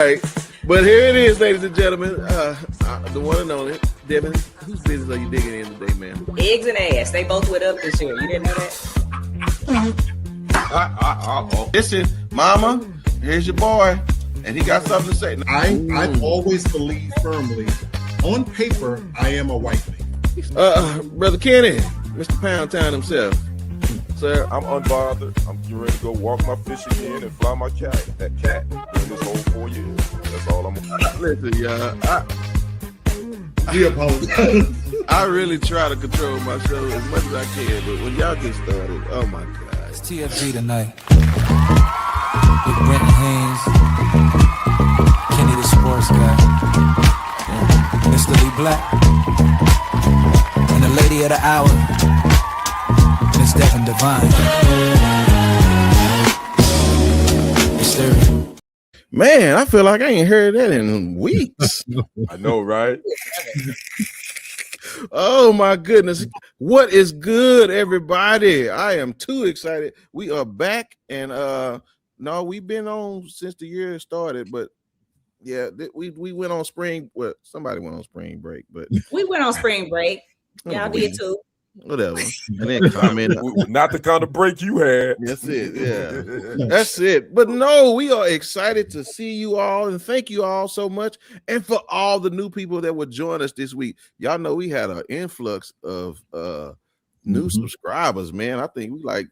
Right. But here it is, ladies and gentlemen. The one and only Devin. Whose business are you digging in today, man? Eggs and ass. They both went up this year. You didn't know that? Listen, Mama, here's your boy, and he got something to say. I've always believed firmly, on paper, I am a white man. Brother Kenny, Mr. Pound Town himself. Sir, I'm unbothered. I'm getting ready to go walk my fish again and fly my cat. That cat in this whole 4 years. That's all I'm gonna do. Listen, y'all. We apologize. I really try to control my show as much as I can, but when y'all get started, oh my God. It's TFG tonight. With Brenton Haynes, Kenny the sports guy, Mr. Lee Black, and the lady of the hour, Miss Devin Divine. Mysterio. Man, I feel like I ain't heard that in weeks. I know, right? Oh my goodness. What is good, everybody? I am too excited. We are back, and no, we've been on since the year started, but yeah, we went on spring. Well, somebody went on spring break, but We went on spring break. Y'all did too. whatever. And then comment. Not the kind of break you had. That's it. Yeah, that's it. But no, we are excited to see you all and thank you all so much. And for all the new people that would join us this week, y'all know we had an influx of new subscribers. Man, I think we like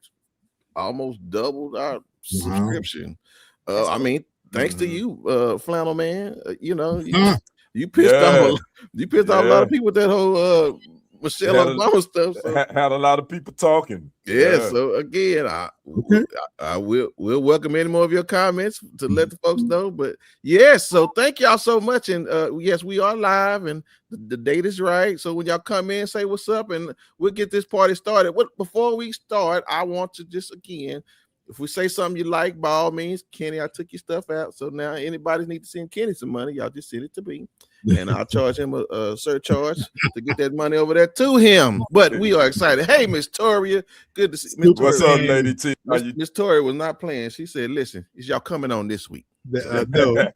almost doubled our subscription. I mean, thanks to you, Flannel Man. You know, you pissed off. You pissed off a lot of people with that whole Michelle Obama stuff. So. Had a lot of people talking. Yeah, so again, we'll welcome any more of your comments to let the folks know. But yes, so thank y'all so much. And yes, we are live and the date is right. So when y'all come in, say what's up, and we'll get this party started. Before we start, I want to just again, if we say something you like, by all means, Kenny, I took your stuff out. So now anybody need to send Kenny some money, y'all just send it to me. And I'll charge him a surcharge to get that money over there to him. But we are excited. Hey, Miss Toria, good to see you. What's up, Lady T? Miss Toria was not playing. She said, listen, is y'all coming on this week? No.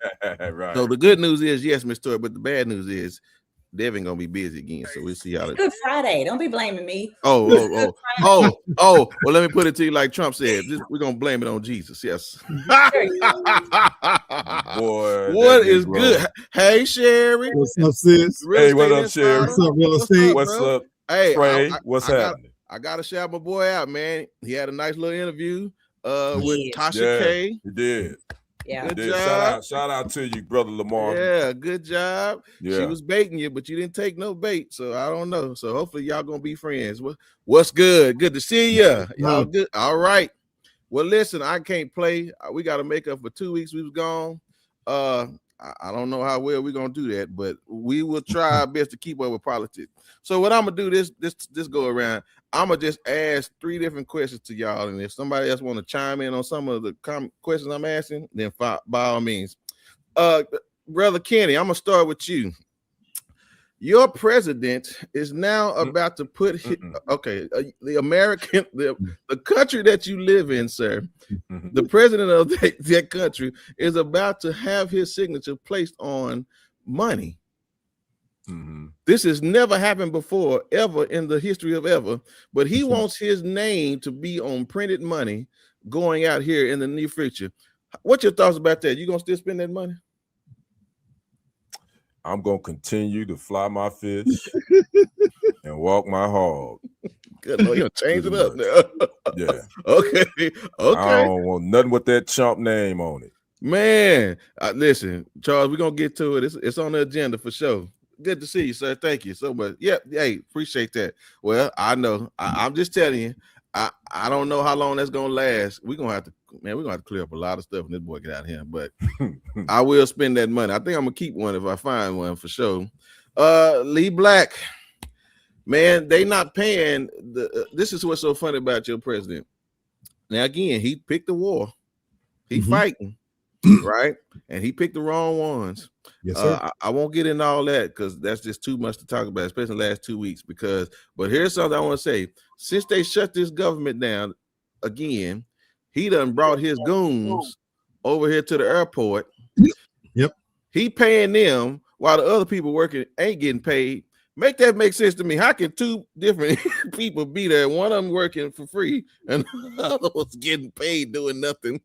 Right. So the good news is, yes, Miss Toria, but the bad news is Devin gonna be busy again. So we'll see y'all. It's Good Friday. Don't be blaming me. Oh. Well, let me put it to you like Trump said. We're gonna blame it on Jesus. Yes. Boy, what is good? Hey, Sherry. What's up, sis? Hey, what up, Sherry? What's up, real estate? What's up? Hey, Trey, what's happening? I gotta shout my boy out, man. He had a nice little interview with Tasha K. He did. Yeah. Good He did. job. Shout out to you, brother Lamar. Yeah, good job. Yeah. She was baiting you, but you didn't take no bait. So I don't know. So hopefully y'all gonna be friends. What's good? Good to see you. Y'all good? All right. Well, listen, I can't play. We got to make up for 2 weeks we was gone. I don't know how well we're gonna do that, but we will try our best to keep up with politics. So what I'm gonna do this go around. I'm gonna just ask 3 different questions to y'all, and if somebody else want to chime in on some of the questions I'm asking, then by all means. Brother Kenny, I'm gonna start with you. Your president is now about to put the American, the country that you live in, sir. The president of that country is about to have his signature placed on money. This has never happened before, ever in the history of ever. But he wants his name to be on printed money going out here in the near future. What's your thoughts about that? You gonna still spend that money? I'm gonna continue to fly my fish and walk my hog. Good Lord, you gonna change it up now. Yeah. Okay. I don't want nothing with that chump name on it. Man, listen, Charles, we're gonna get to it. It's on the agenda for sure. Good to see you, sir. Thank you so much. Yep. Hey, appreciate that. Well, I know. I'm just telling you. I don't know how long that's gonna last. We're gonna have to clear up a lot of stuff when this boy get out of here. But I will spend that money. I think I'm gonna keep one if I find one for sure. Lee Black, man, they not paying this is what's so funny about your president. Now again, he picked the war. He fighting, right? And he picked the wrong ones. Yes, sir. I won't get into all that because that's just too much to talk about, especially the last 2 weeks. But here's something I want to say: since they shut this government down again, he done brought his goons over here to the airport Yep. He paying them while the other people working ain't getting paid. Make that make sense to me. How can two different people be there? One of them working for free and the other one's getting paid doing nothing.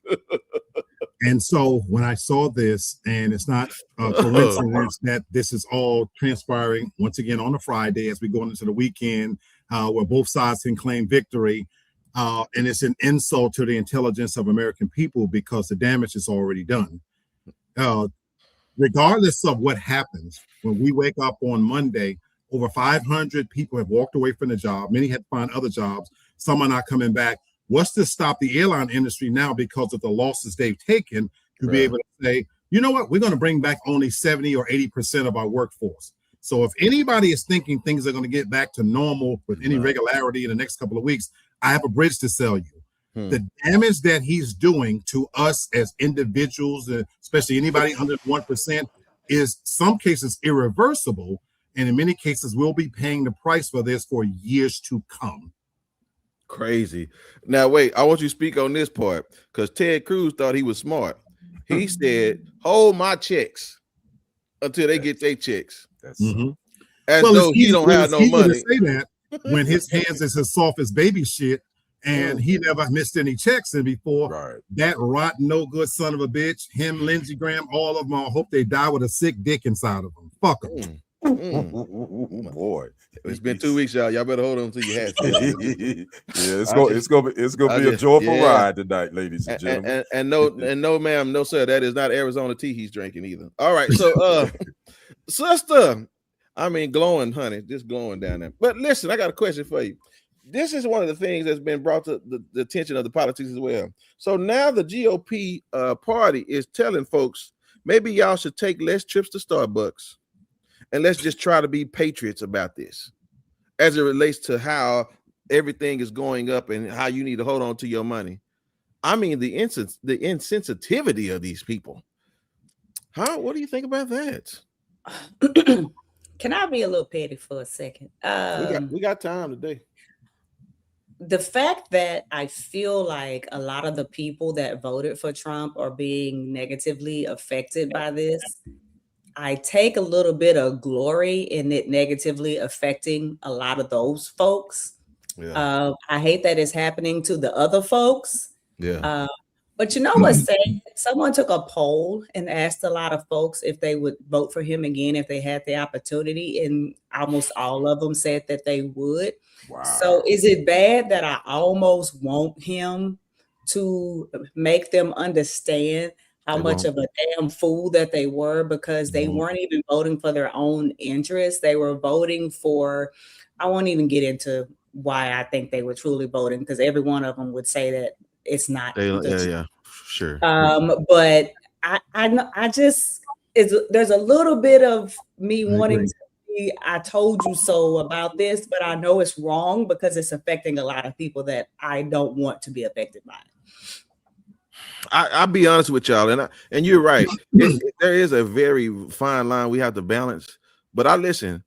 And so when I saw this, and it's not a coincidence that this is all transpiring once again on a Friday as we go into the weekend, where both sides can claim victory. And it's an insult to the intelligence of American people because the damage is already done. Regardless of what happens, when we wake up on Monday, over 500 people have walked away from the job. Many had to find other jobs. Some are not coming back. What's to stop the airline industry now because of the losses they've taken to be able to say, you know what, we're going to bring back only 70 or 80% of our workforce. So if anybody is thinking things are going to get back to normal with any regularity in the next couple of weeks, I have a bridge to sell you. The damage that he's doing to us as individuals, especially anybody under 1%, is some cases irreversible. And in many cases, we'll be paying the price for this for years to come. Crazy. Now, wait, I want you to speak on this part because Ted Cruz thought he was smart. He said, hold my checks until they get their checks. As though he don't have no money. To say that when his hands is as soft as baby shit and he never missed any checks in before. That rotten, no good son of a bitch, him, Lindsey Graham, all of them, I hope they die with a sick dick inside of them. Fuck them. Boy, it's been 2 weeks, y'all. Y'all better hold on to your hats. It's gonna be a joyful ride tonight, ladies and gentlemen. And no, ma'am, no, sir. That is not Arizona tea he's drinking either. All right, so sister, I mean, glowing, honey, just glowing down there. But listen, I got a question for you. This is one of the things that's been brought to the attention of the politics as well. So now the GOP party is telling folks maybe y'all should take less trips to Starbucks. And let's just try to be patriots about this as it relates to how everything is going up and how you need to hold on to your money. I mean, the insensitivity of these people. What do you think about that? Can I be a little petty for a second? We got time today. The fact that I feel like a lot of the people that voted for Trump are being negatively affected by this, I take a little bit of glory in it negatively affecting a lot of those folks. I hate that it's happening to the other folks. But you know what's sad? Someone took a poll and asked a lot of folks if they would vote for him again if they had the opportunity, and almost all of them said that they would. So is it bad that I almost want him to make them understand how much of a damn fool that they were, because they weren't even voting for their own interests. They were voting for, I won't even get into why I think they were truly voting, because every one of them would say that it's not. Sure. But I just, there's a little bit of me wanting to be, I told you so about this, but I know it's wrong because it's affecting a lot of people that I don't want to be affected by it. I'll be honest with y'all, and you're right. There is a very fine line we have to balance. But listen,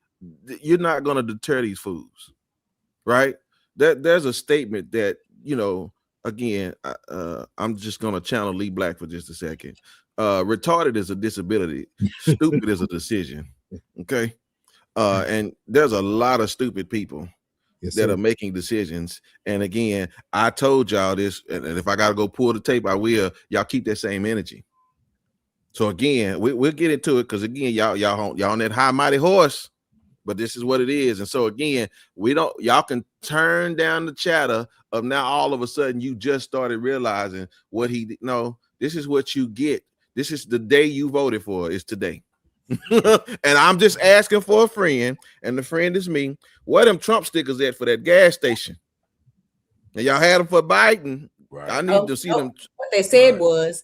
you're not going to deter these fools, right? There's a statement that, again, I'm just going to channel Lee Black for just a second. Retarded is a disability. Stupid is a decision. Okay. And there's a lot of stupid people that are making decisions. And again, I told y'all this, and if I got to go pull the tape, I will. Y'all keep that same energy. So again, we'll get into it because again, y'all on that high mighty horse, but this is what it is. And so again, y'all can turn down the chatter of now all of a sudden you just started realizing what this is what you get. This is the day you voted for, is today. And I'm just asking for a friend, and the friend is me. Where them Trump stickers at for that gas station? And y'all had them for Biden. I need to see them. What they said was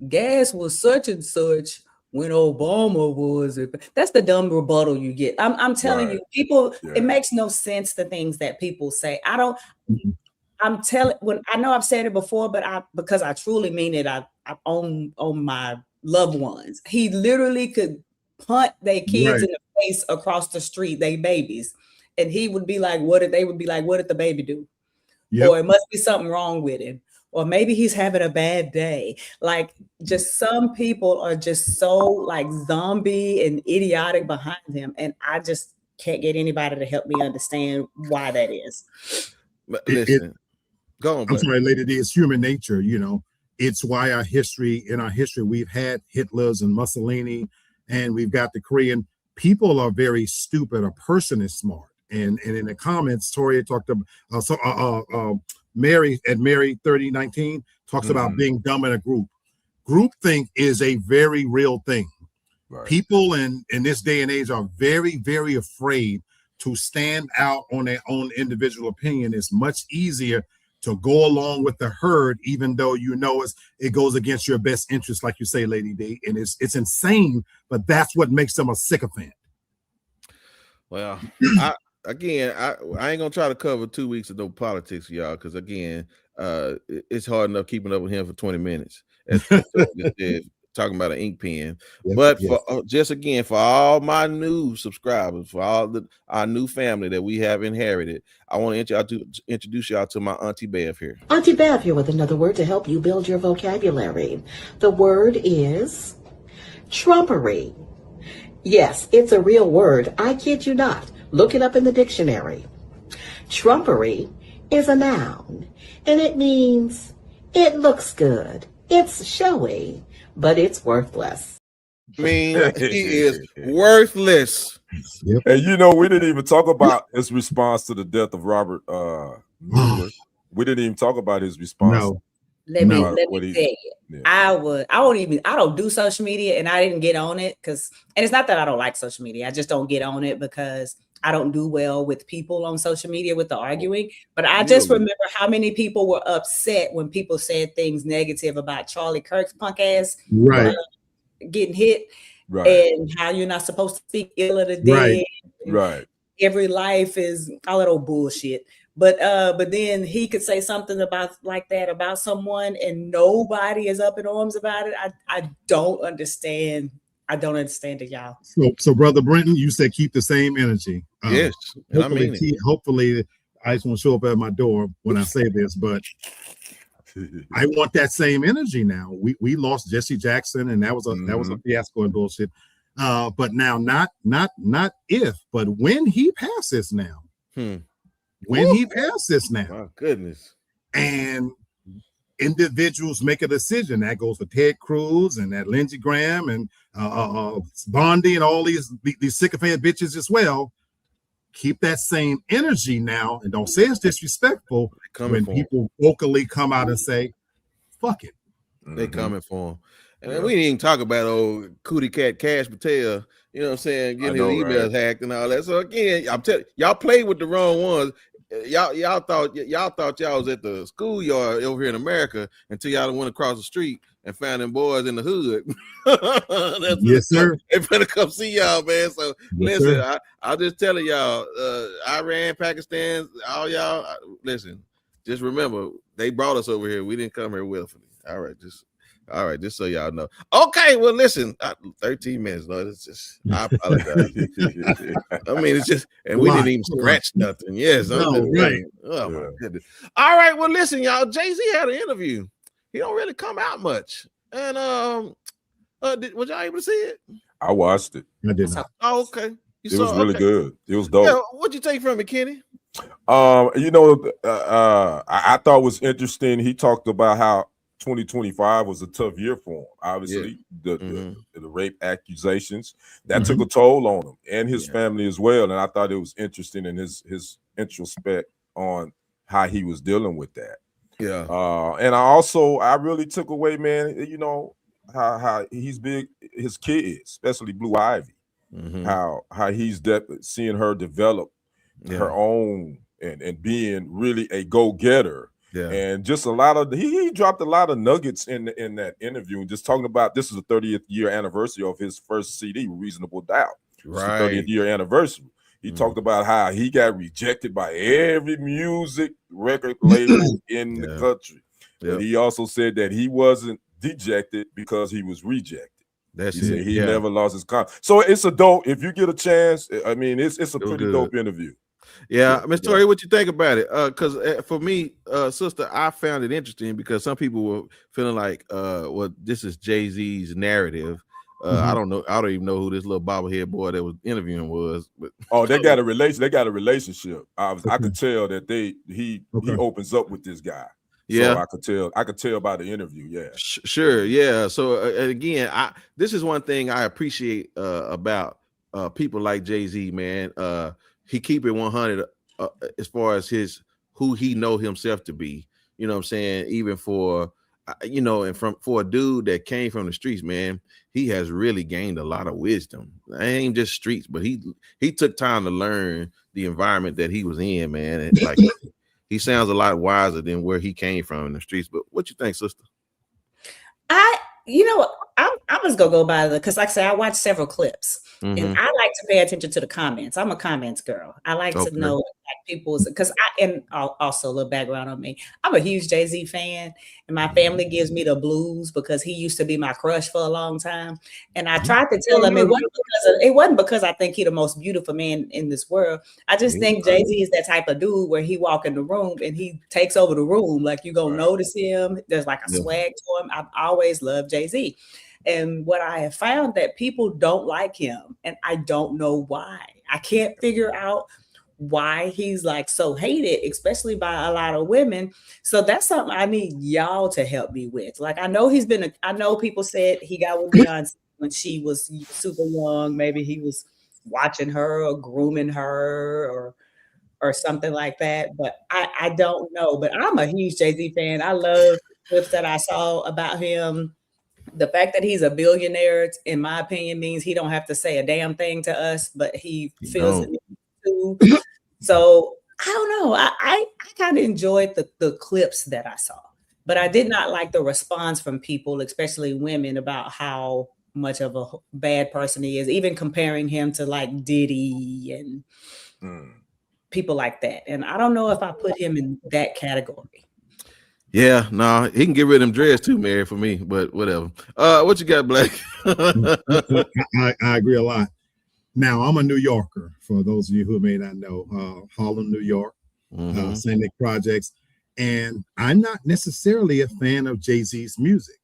gas was such and such when Obama was. That's the dumb rebuttal you get. I'm telling you, people. It makes no sense, the things that people say. I'm telling. When I know I've said it before, but because I truly mean it. I own my loved ones. He literally could punt their kids in the face across the street, they babies, and he would be like, what did the baby do? Or it must be something wrong with him. or maybe he's having a bad day. Like, just some people are just so like zombie and idiotic behind him, and I just can't get anybody to help me understand why that is. But listen, go on, I'm Black. sorry, Lady D. It's human nature, you know. It's why in our history, we've had Hitlers and Mussolini, and we've got the Korean. People are very stupid. A person is smart. And in the comments, Tori talked about Mary 3019 talks about being dumb in a group. Groupthink is a very real thing. Right. People in this day and age are very, very afraid to stand out on their own individual opinion. It's much easier to go along with the herd, even though you know it goes against your best interest, like you say, Lady D. And it's insane, but that's what makes them a sycophant. Well, I ain't gonna try to cover 2 weeks of no politics, y'all, because again, it's hard enough keeping up with him for 20 minutes. As talking about an ink pen. Yes, but yes. for just again, for all my new subscribers, for all our new family that we have inherited, I want to introduce y'all to my Auntie Bev here. Auntie Bev here with another word to help you build your vocabulary. The word is trumpery. Yes, it's a real word. I kid you not. Look it up in the dictionary. Trumpery is a noun, and it means it looks good, it's showy, but it's worthless. I mean, he is worthless. Yep. And you know, we didn't even talk about his response to the death of Robert Mueller. We didn't even talk about his response. No. Let me what tell you. Yeah. I don't do social media, and I didn't get on it and it's not that I don't like social media. I just don't get on it because I don't do well with people on social media with the arguing. But I just remember how many people were upset when people said things negative about Charlie Kirk's punk ass Right. getting hit, Right. and how you're not supposed to speak ill of the dead. Right. Every life is all that old bullshit. But then he could say something about someone, and nobody is up in arms about it. I don't understand. I don't understand it, y'all. So Brother Brenton, you said keep the same energy. Yes, and I mean it. Hopefully, I just want to show up at my door when I say this, but I want that same energy now. We lost Jesse Jackson, and that was a fiasco and bullshit. But now, not if, but when he passes now. When he passes now. My goodness. And individuals make a decision. That goes for Ted Cruz and that Lindsey Graham and Bondi and all these sycophant bitches as well. Keep that same energy now, and don't say it's disrespectful when people vocally come out and say, fuck it. They coming for him. And we didn't even talk about old Cootie Cat Cash Patel, you know what I'm saying, getting his emails hacked and all that. So again, I'm telling y'all played with the wrong ones. Y'all thought y'all was at the schoolyard over here in America until y'all went across the street and found them boys in the hood. Yes, sir. They better come see y'all, man. So Yes, listen, I'm just telling y'all, Iran, Pakistan, all y'all, listen, just remember, they brought us over here. We didn't come here willfully. All right, just so y'all know. Okay, well, listen, 13 minutes, Lord. It's just, I apologize. I mean, it's just, and we didn't even scratch nothing. Yes, right. Oh my goodness. All right, well, listen, y'all. JayZ had an interview. He don't really come out much, and was y'all able to see it? I watched it. I did not. Oh, okay. It was really good. It was dope. Yeah, what'd you take from it, Kenny? You know, I thought it was interesting. He talked about how 2025 was a tough year for him. Obviously, the rape accusations that took a toll on him and his family as well. And I thought it was interesting in his introspect on how he was dealing with that. Yeah. And I really took away, man, you know, how he's big, his kids, especially Blue Ivy, how he's seeing her develop her own and being really a go-getter. Yeah. And just a lot of he dropped a lot of nuggets in that interview, and just talking about this is the 30th year anniversary of his first CD, Reasonable Doubt. Right. It's the 30th year anniversary. He talked about how he got rejected by every music record label in the country. But he also said that he wasn't dejected because he was rejected. He never lost his confidence. So it's a dope. If you get a chance, I mean, it's a pretty dope interview. Yeah, Miss Tori, what you think about it? Because for me, sister, I found it interesting because some people were feeling like, well, this is JayZ's narrative. I don't know. I don't even know who this little bobblehead boy that was interviewing was. But they got a relation. They got a relationship. I could tell that he opens up with this guy. Yeah, so I could tell by the interview. Yeah, sure. Yeah. So again, this is one thing I appreciate about people like JayZ, man. He keep it 100 as far as who he know himself to be. You know what I'm saying? Even for and for a dude that came from the streets, man, he has really gained a lot of wisdom. It ain't just streets, but he took time to learn the environment that he was in, man. And like he sounds a lot wiser than where he came from in the streets. But what you think, sister? I'm just gonna go by because, like I said, I watched several clips, and I like to pay attention to the comments. I'm a comments girl. I like to know like people's also a little background on me. I'm a huge JayZ fan, and my family gives me the blues because he used to be my crush for a long time. And I tried to tell him it wasn't because I think he's the most beautiful man in this world. I just think JayZ is that type of dude where he walk in the room and he takes over the room. Like you gonna notice him. There's like a swag to him. I've always loved JayZ. And what I have found that people don't like him, and I don't know why. I can't figure out why he's like so hated, especially by a lot of women. So that's something I need y'all to help me with. Like I know I know people said he got with Beyonce when she was super young. Maybe he was watching her or grooming her or something like that. But I don't know. But I'm a huge JayZ fan. I love clips that I saw about him. The fact that he's a billionaire, in my opinion, means he don't have to say a damn thing to us, but he feels it too. So I don't know. I kind of enjoyed the clips that I saw, but I did not like the response from people, especially women, about how much of a bad person he is, even comparing him to like Diddy and people like that. And I don't know if I put him in that category. Yeah, no, he can get rid of them dreads too, Mary, for me, but whatever. What you got, Black? I agree a lot. Now, I'm a New Yorker, for those of you who may not know, Harlem, New York, St. Nick Projects, and I'm not necessarily a fan of JayZ's music,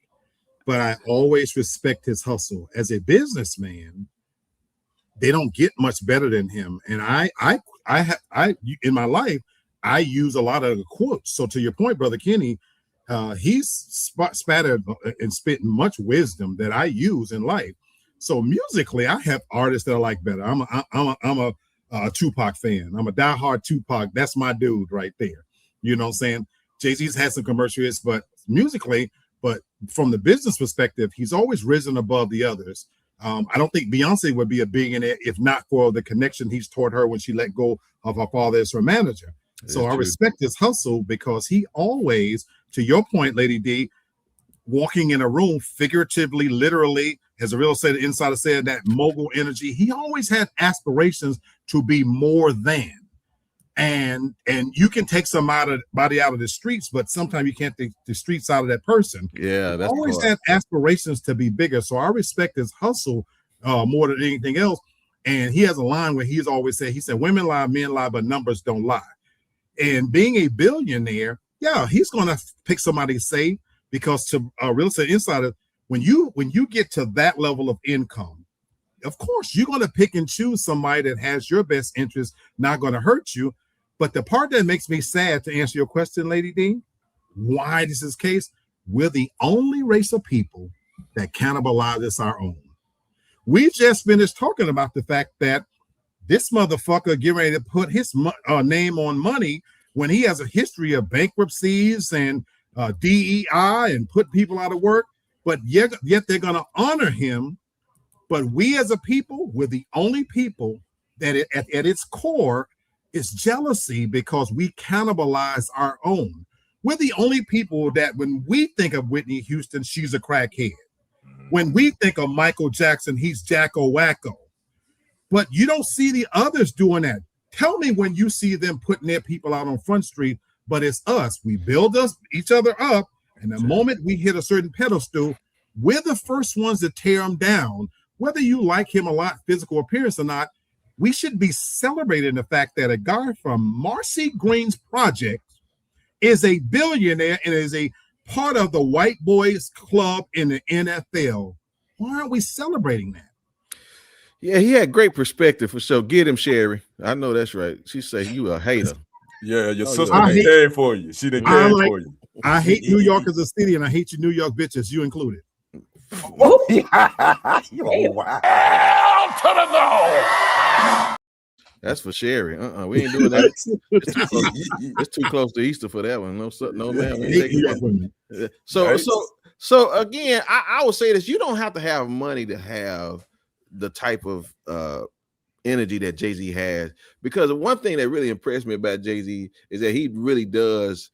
but I always respect his hustle. As a businessman, they don't get much better than him, and I in my life, I use a lot of the quotes. So to your point, Brother Kenny, he's spattered and spit much wisdom that I use in life. So musically, I have artists that I like better. I'm a Tupac fan. I'm a diehard Tupac. That's my dude right there. You know what I'm saying? JayZ's had some commercial hits, but musically, but from the business perspective, he's always risen above the others. I don't think Beyonce would be a billionaire if not for the connection he's taught her when she let go of her father as her manager. So I respect his hustle because he always, to your point, Lady D, walking in a room figuratively, literally, as a real estate insider said, that mogul energy, he always had aspirations to be more than. And you can take somebody out of the streets, but sometimes you can't take the streets out of that person. Yeah, that's always had aspirations to be bigger. So I respect his hustle more than anything else. And he has a line where he's always said, he said, women lie, men lie, but numbers don't lie. And being a billionaire, yeah, he's going to pick somebody safe because to a real estate insider, when you get to that level of income, of course, you're going to pick and choose somebody that has your best interest, not going to hurt you. But the part that makes me sad, to answer your question, Lady D, why this is the case, we're the only race of people that cannibalize our own. We just finished talking about the fact that this motherfucker getting ready to put his name on money when he has a history of bankruptcies and DEI and put people out of work, but yet they're going to honor him. But we as a people, we're the only people that at its core is jealousy because we cannibalize our own. We're the only people that when we think of Whitney Houston, she's a crackhead. When we think of Michael Jackson, he's Jacko Wacko. But you don't see the others doing that. Tell me when you see them putting their people out on Front Street, but it's us. We build each other up, and the moment we hit a certain pedestal, we're the first ones to tear them down. Whether you like him a lot, physical appearance or not, we should be celebrating the fact that a guy from Marcy Green's project is a billionaire and is a part of the white boys club in the NFL. Why aren't we celebrating that? Yeah, he had great perspective for sure. Get him, Sherry. I know that's right. She say you a hater. Yeah, your Oh, sister yeah. came for you. She done came for you. I hate New York as a city, and I hate you New York bitches, you included. Oh, wow. Hell to the no. That's for Sherry. We ain't doing that. It's too close to Easter for that one. No, man. We ain't taking that. So again, I would say this: you don't have to have money to have the type of energy that JayZ has, because one thing that really impressed me about JayZ is that he really does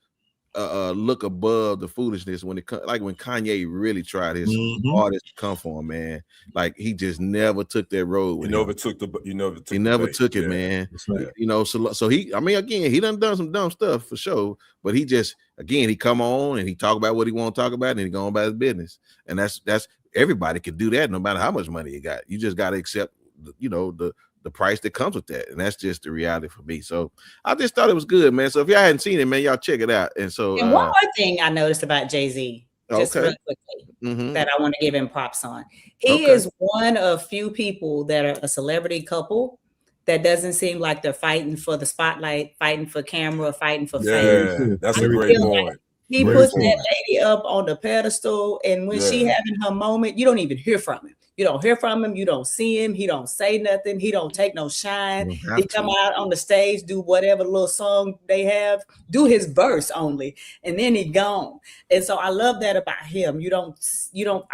look above the foolishness when it comes, like when Kanye really tried his hardest to come for him, man. Like he just never took that road. He never took it, man. Right. You know, so he, I mean, again, he done some dumb stuff for sure, but he just, again, he come on and he talk about what he want to talk about and he go on about his business. And that's everybody can do that no matter how much money you got. You just got to accept, you know, the price that comes with that, and that's just the reality for me. So I just thought it was good, man. So if y'all hadn't seen it, man, y'all check it out. And so and one more thing I noticed about JayZ, just okay. real quickly, that I want to give him props on. He is one of few people that are a celebrity couple that doesn't seem like they're fighting for the spotlight, fighting for camera, fighting for fame. Yeah, that's a great point. Like he puts that lady up on the pedestal, and when she having her moment, you don't even hear from him. You don't hear from him. You don't see him. He don't say nothing. He don't take no shine. He come out on the stage, do whatever little song they have, do his verse only, and then he gone. And so I love that about him. I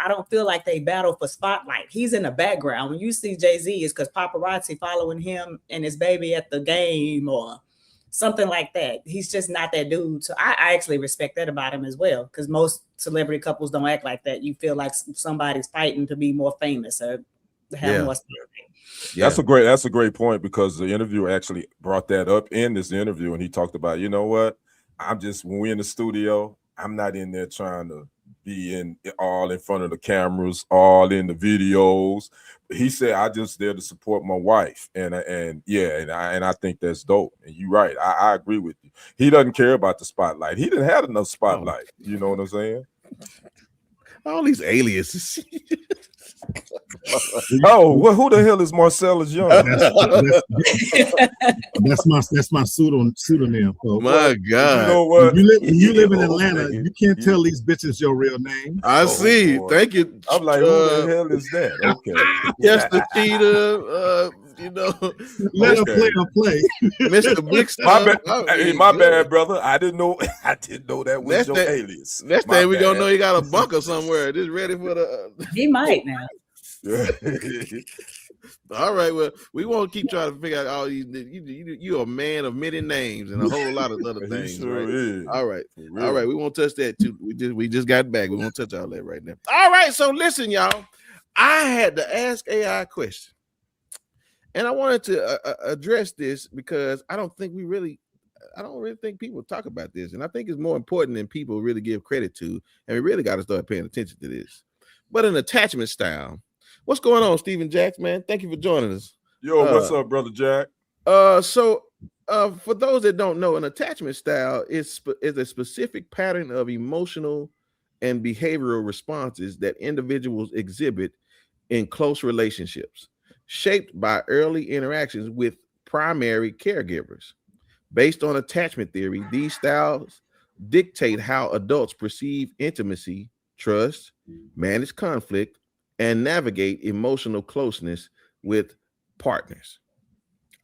don't feel like they battle for spotlight. He's in the background. When you see JayZ, it's because paparazzi following him and his baby at the game or something like that. He's just not that dude. So I actually respect that about him as well, because most celebrity couples don't act like that. You feel like somebody's fighting to be more famous or have more celebrity. Yeah. That's a great point, because the interviewer actually brought that up in this interview, and he talked about, you know what, when we're in the studio, I'm not in there trying to be all in front of the cameras, all in the videos. He said, I just there to support my wife, and I think that's dope. And you're right, I agree with you. He doesn't care about the spotlight. He didn't have enough spotlight. You know what I'm saying? All these aliases. Who the hell is Marcellus Young? That's my pseudonym. So, my God. You know what? When you live in Atlanta, you can't tell these bitches your real name. I see. Boy. Thank you. I'm like, who the hell is that? Okay. Yes, the cheetah. You know, let her play. Mr. Big My bad, brother. I didn't know that was your alias. Next thing we gonna know, he got a bunker somewhere. Just ready for the. He might now. All right. Well, we won't keep trying to figure out all these. You're a man of many names and a whole lot of other things. Sure right? Is. All right. All right. We won't touch that too. We just got back. We won't touch all that right now. All right. So listen, y'all. I had to ask AI a question. And I wanted to address this because I don't really think people talk about this. And I think it's more important than people really give credit to. And we really got to start paying attention to this. But an attachment style. What's going on, Stephen Jacks, man? Thank you for joining us. Yo, what's up, brother Jack? So for those that don't know, an attachment style is a specific pattern of emotional and behavioral responses that individuals exhibit in close relationships, shaped by early interactions with primary caregivers. Based on attachment theory, these styles dictate how adults perceive intimacy, trust, manage conflict, and navigate emotional closeness with partners.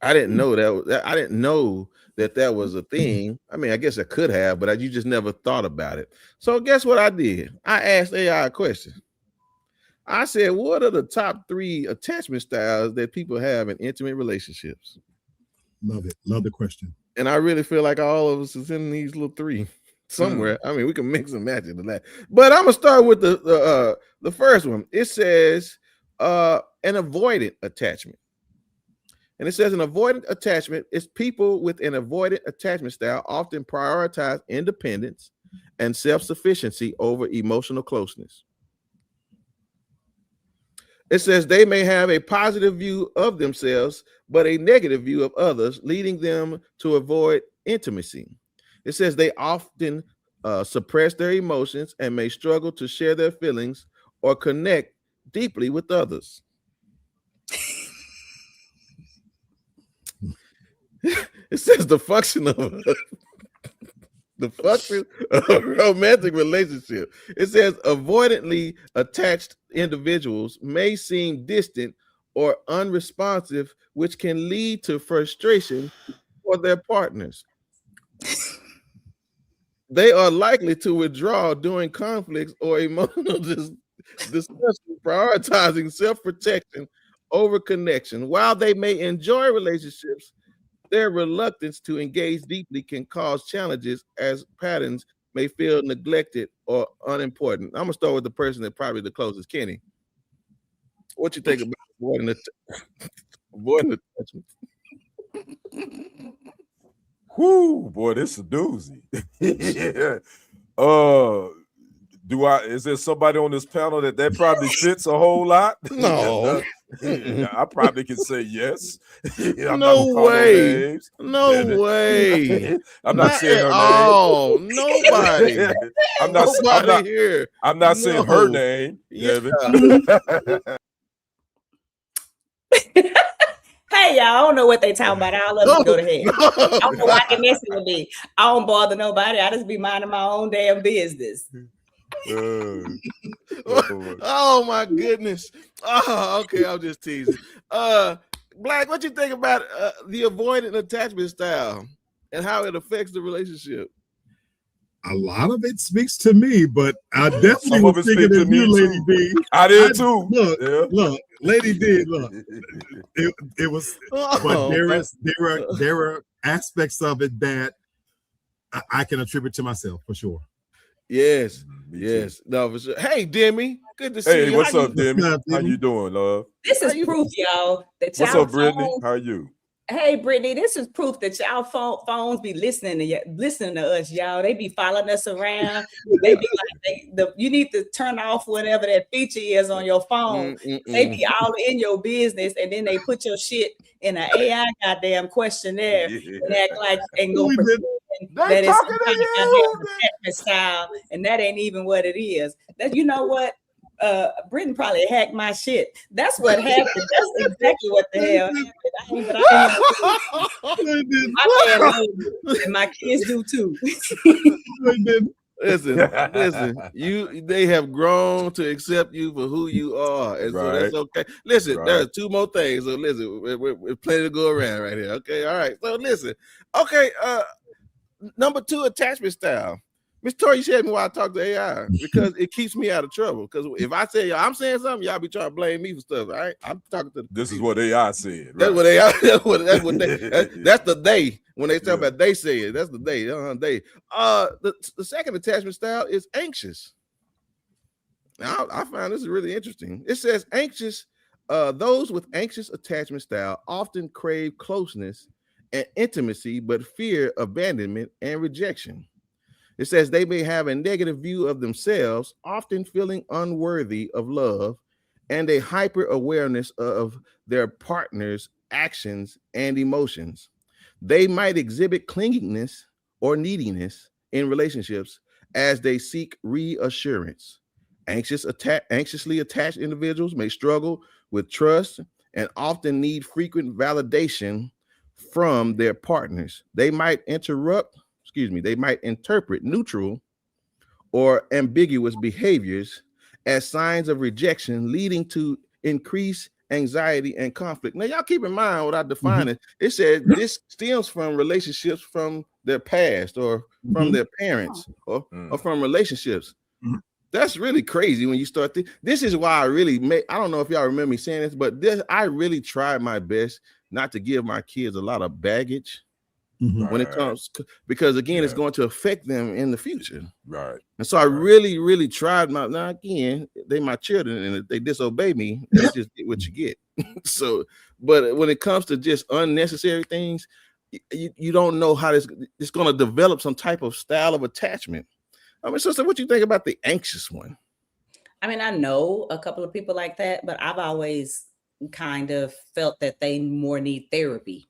I didn't know that was a thing. I mean, I guess I could have, but you just never thought about it. So guess what I did? I asked AI a question. I said, what are the top 3 attachment styles that people have in intimate relationships? Love it. Love the question. And I really feel like all of us is in these little 3 somewhere. I mean, we can mix and match it to that. But I'm gonna start with the first one. It says an avoidant attachment. And it says an avoidant attachment is people with an avoidant attachment style often prioritize independence and self-sufficiency over emotional closeness. It says they may have a positive view of themselves, but a negative view of others, leading them to avoid intimacy. It says they often suppress their emotions and may struggle to share their feelings or connect deeply with others. It says the function of a romantic relationship. It says avoidantly attached individuals may seem distant or unresponsive, which can lead to frustration for their partners. They are likely to withdraw during conflicts or emotional discussion, prioritizing self-protection over connection. While they may enjoy relationships, their reluctance to engage deeply can cause challenges as patterns may feel neglected or unimportant. I'm gonna start with the person that probably the closest, Kenny. What you think about avoiding attachment? Whoo, boy, this is a doozy. Yeah. Is there somebody on this panel that probably fits a whole lot? No. I probably can say yes. I'm No way. No way. I'm not saying her all. name. Nobody. I'm not here. I'm not saying her name. Yeah. Hey, y'all, I don't know what they talking about. I'll let them go to hell. I don't know why they messing with me. I don't bother nobody. I just be minding my own damn business. Oh my goodness. Oh, okay. I'm just teasing. Black, what you think about the avoidant attachment style and how it affects the relationship? A lot of it speaks to me, but I definitely was thinking of you, Lady D. I did too. Look, Lady D, look. It was, but there are aspects of it that I can attribute to myself for sure. Yes, yes, no, for sure. Hey, Demi, good to see you. Hey, what's up, Demi? How you doing, love? This is proof, y'all. That what's up, Brittany? How are you? Hey, Brittany, this is proof that y'all phones be listening to us, y'all. They be following us around. They be like, you need to turn off whatever that feature is on your phone. They be all in your business, and then they put your shit in an AI goddamn questionnaire and act like and go pretend that it's some kind of attachment style, and that ain't even what it is. That you know what? Britain probably hacked my shit. That's what happened. That's exactly what the hell happened. And my kids do too. Listen, they have grown to accept you for who you are, and so that's okay. Listen, there are two more things. So listen, we're plenty to go around right here. Okay, all right. So listen, okay. Number 2, attachment style. Miss Tori, you said me why I talk to AI because it keeps me out of trouble. Because if I say I'm saying something, y'all be trying to blame me for stuff. All right, I'm talking to. This is what AI said. Right? That's what AI. That's the day when they talk about they say it. That's the day. They. The second attachment style is anxious. Now I find this is really interesting. It says anxious. Those with anxious attachment style often crave closeness and intimacy, but fear abandonment and rejection. It says they may have a negative view of themselves, often feeling unworthy of love, and a hyper awareness of their partner's actions and emotions. They might exhibit clinginess or neediness in relationships as they seek reassurance. Anxiously attached individuals may struggle with trust and often need frequent validation from their partners. They might interpret neutral or ambiguous behaviors as signs of rejection, leading to increased anxiety and conflict. Now, y'all keep in mind what I define it. It said this stems from relationships from their past or from their parents or from relationships. That's really crazy when you start. This is why I don't know if y'all remember me saying this, but I really tried my best not to give my kids a lot of baggage. When it comes, because again, it's going to affect them in the future. Right. And so I really, really tried now again, they my children, and if they disobey me, that's just what you get. So, but when it comes to just unnecessary things, you don't know how it's going to develop some type of style of attachment. I mean, sister, what you think about the anxious one? I mean, I know a couple of people like that, but I've always kind of felt that they more need therapy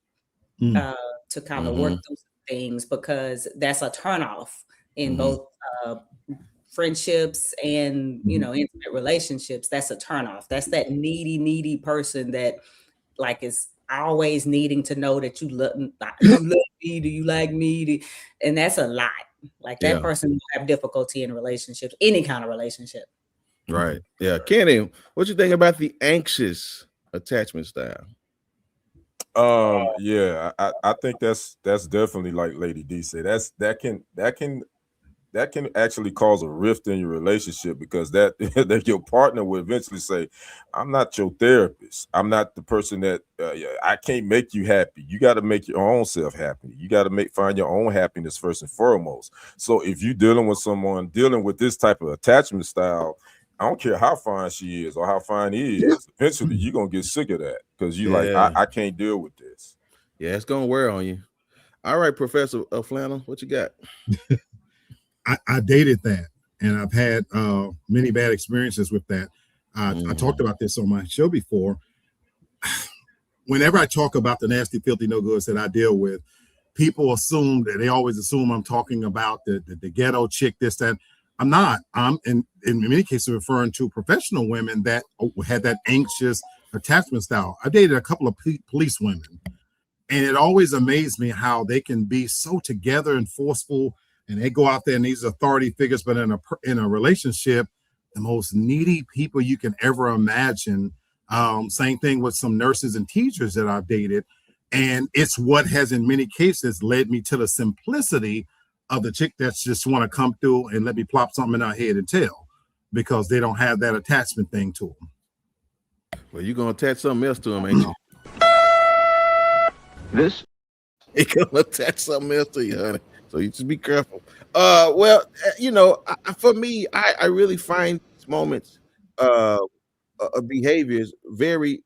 to kind of work through some things, because that's a turnoff in both friendships and, you know, intimate relationships. That's a turnoff. That's that needy person that like is always needing to know that you love me. Do you like me? And that's a lot. Like that person will have difficulty in relationships, any kind of relationship. Right. Yeah. Kenny, what you think about the anxious attachment style? Yeah, I think that's definitely, like Lady D said, that can actually cause a rift in your relationship, because that your partner will eventually say, I'm not your therapist. I'm not the person that I can't make you happy. You got to make your own self happy. You got to find your own happiness first and foremost. So if you're dealing with someone dealing with this type of attachment style, I don't care how fine she is or how fine he is, eventually you're going to get sick of that, because you're like, I can't deal with this. Yeah, it's going to wear on you. All right, Professor Flannel, what you got? I dated that, and I've had many bad experiences with that. I talked about this on my show before. Whenever I talk about the nasty, filthy, no goods that I deal with, people assume that they always assume I'm talking about the ghetto chick, this, that. I'm not. I'm in many cases referring to professional women that had that anxious attachment style. I dated a couple of police women, and it always amazed me how they can be so together and forceful, and they go out there and these authority figures, but in a relationship, the most needy people you can ever imagine. Same thing with some nurses and teachers that I've dated, and it's what has in many cases led me to the simplicity of the chick that's just want to come through and let me plop something in her head and tell, because they don't have that attachment thing to them. Well, you're going to attach something else to them, ain't you? You're going to attach something else to you, honey. So you just be careful. Well, you know, for me, I really find these moments of behaviors very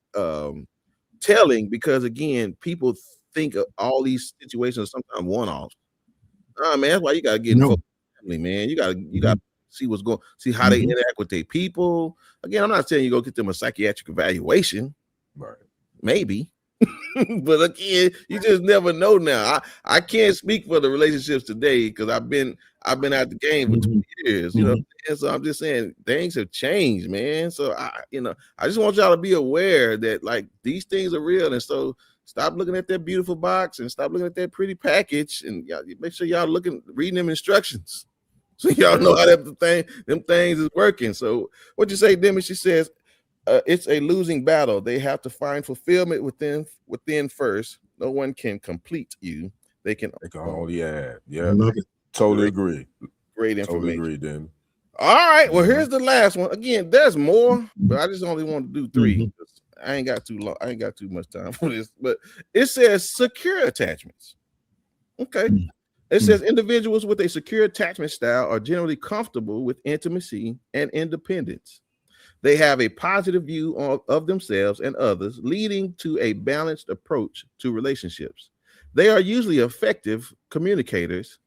telling, because again, people think of all these situations sometimes one-offs. Man, that's why you gotta get involved in family, man. You gotta see what's going, see how they interact with their people. Again, I'm not saying you go get them a psychiatric evaluation, right? Maybe, but again, you just never know. Now, I can't speak for the relationships today, because I've been out the game for 2 years, you know. And so I'm just saying things have changed, man. So I just want y'all to be aware that like these things are real, and so stop looking at that beautiful box and stop looking at that pretty package, and y'all make sure y'all reading them instructions, so y'all know how them things is working. So what you say, Demi? She says it's a losing battle. They have to find fulfillment within first. No one can complete you. They can only add. Yeah, I love it. Totally agree. Great information. Totally agree, Demi. All right. Well, here's the last one. Again, there's more, but I just only want to do 3. I ain't got too long. I ain't got too much time for this, but it says secure attachments. Okay. It says individuals with a secure attachment style are generally comfortable with intimacy and independence. They have a positive view of themselves and others, leading to a balanced approach to relationships. They are usually effective communicators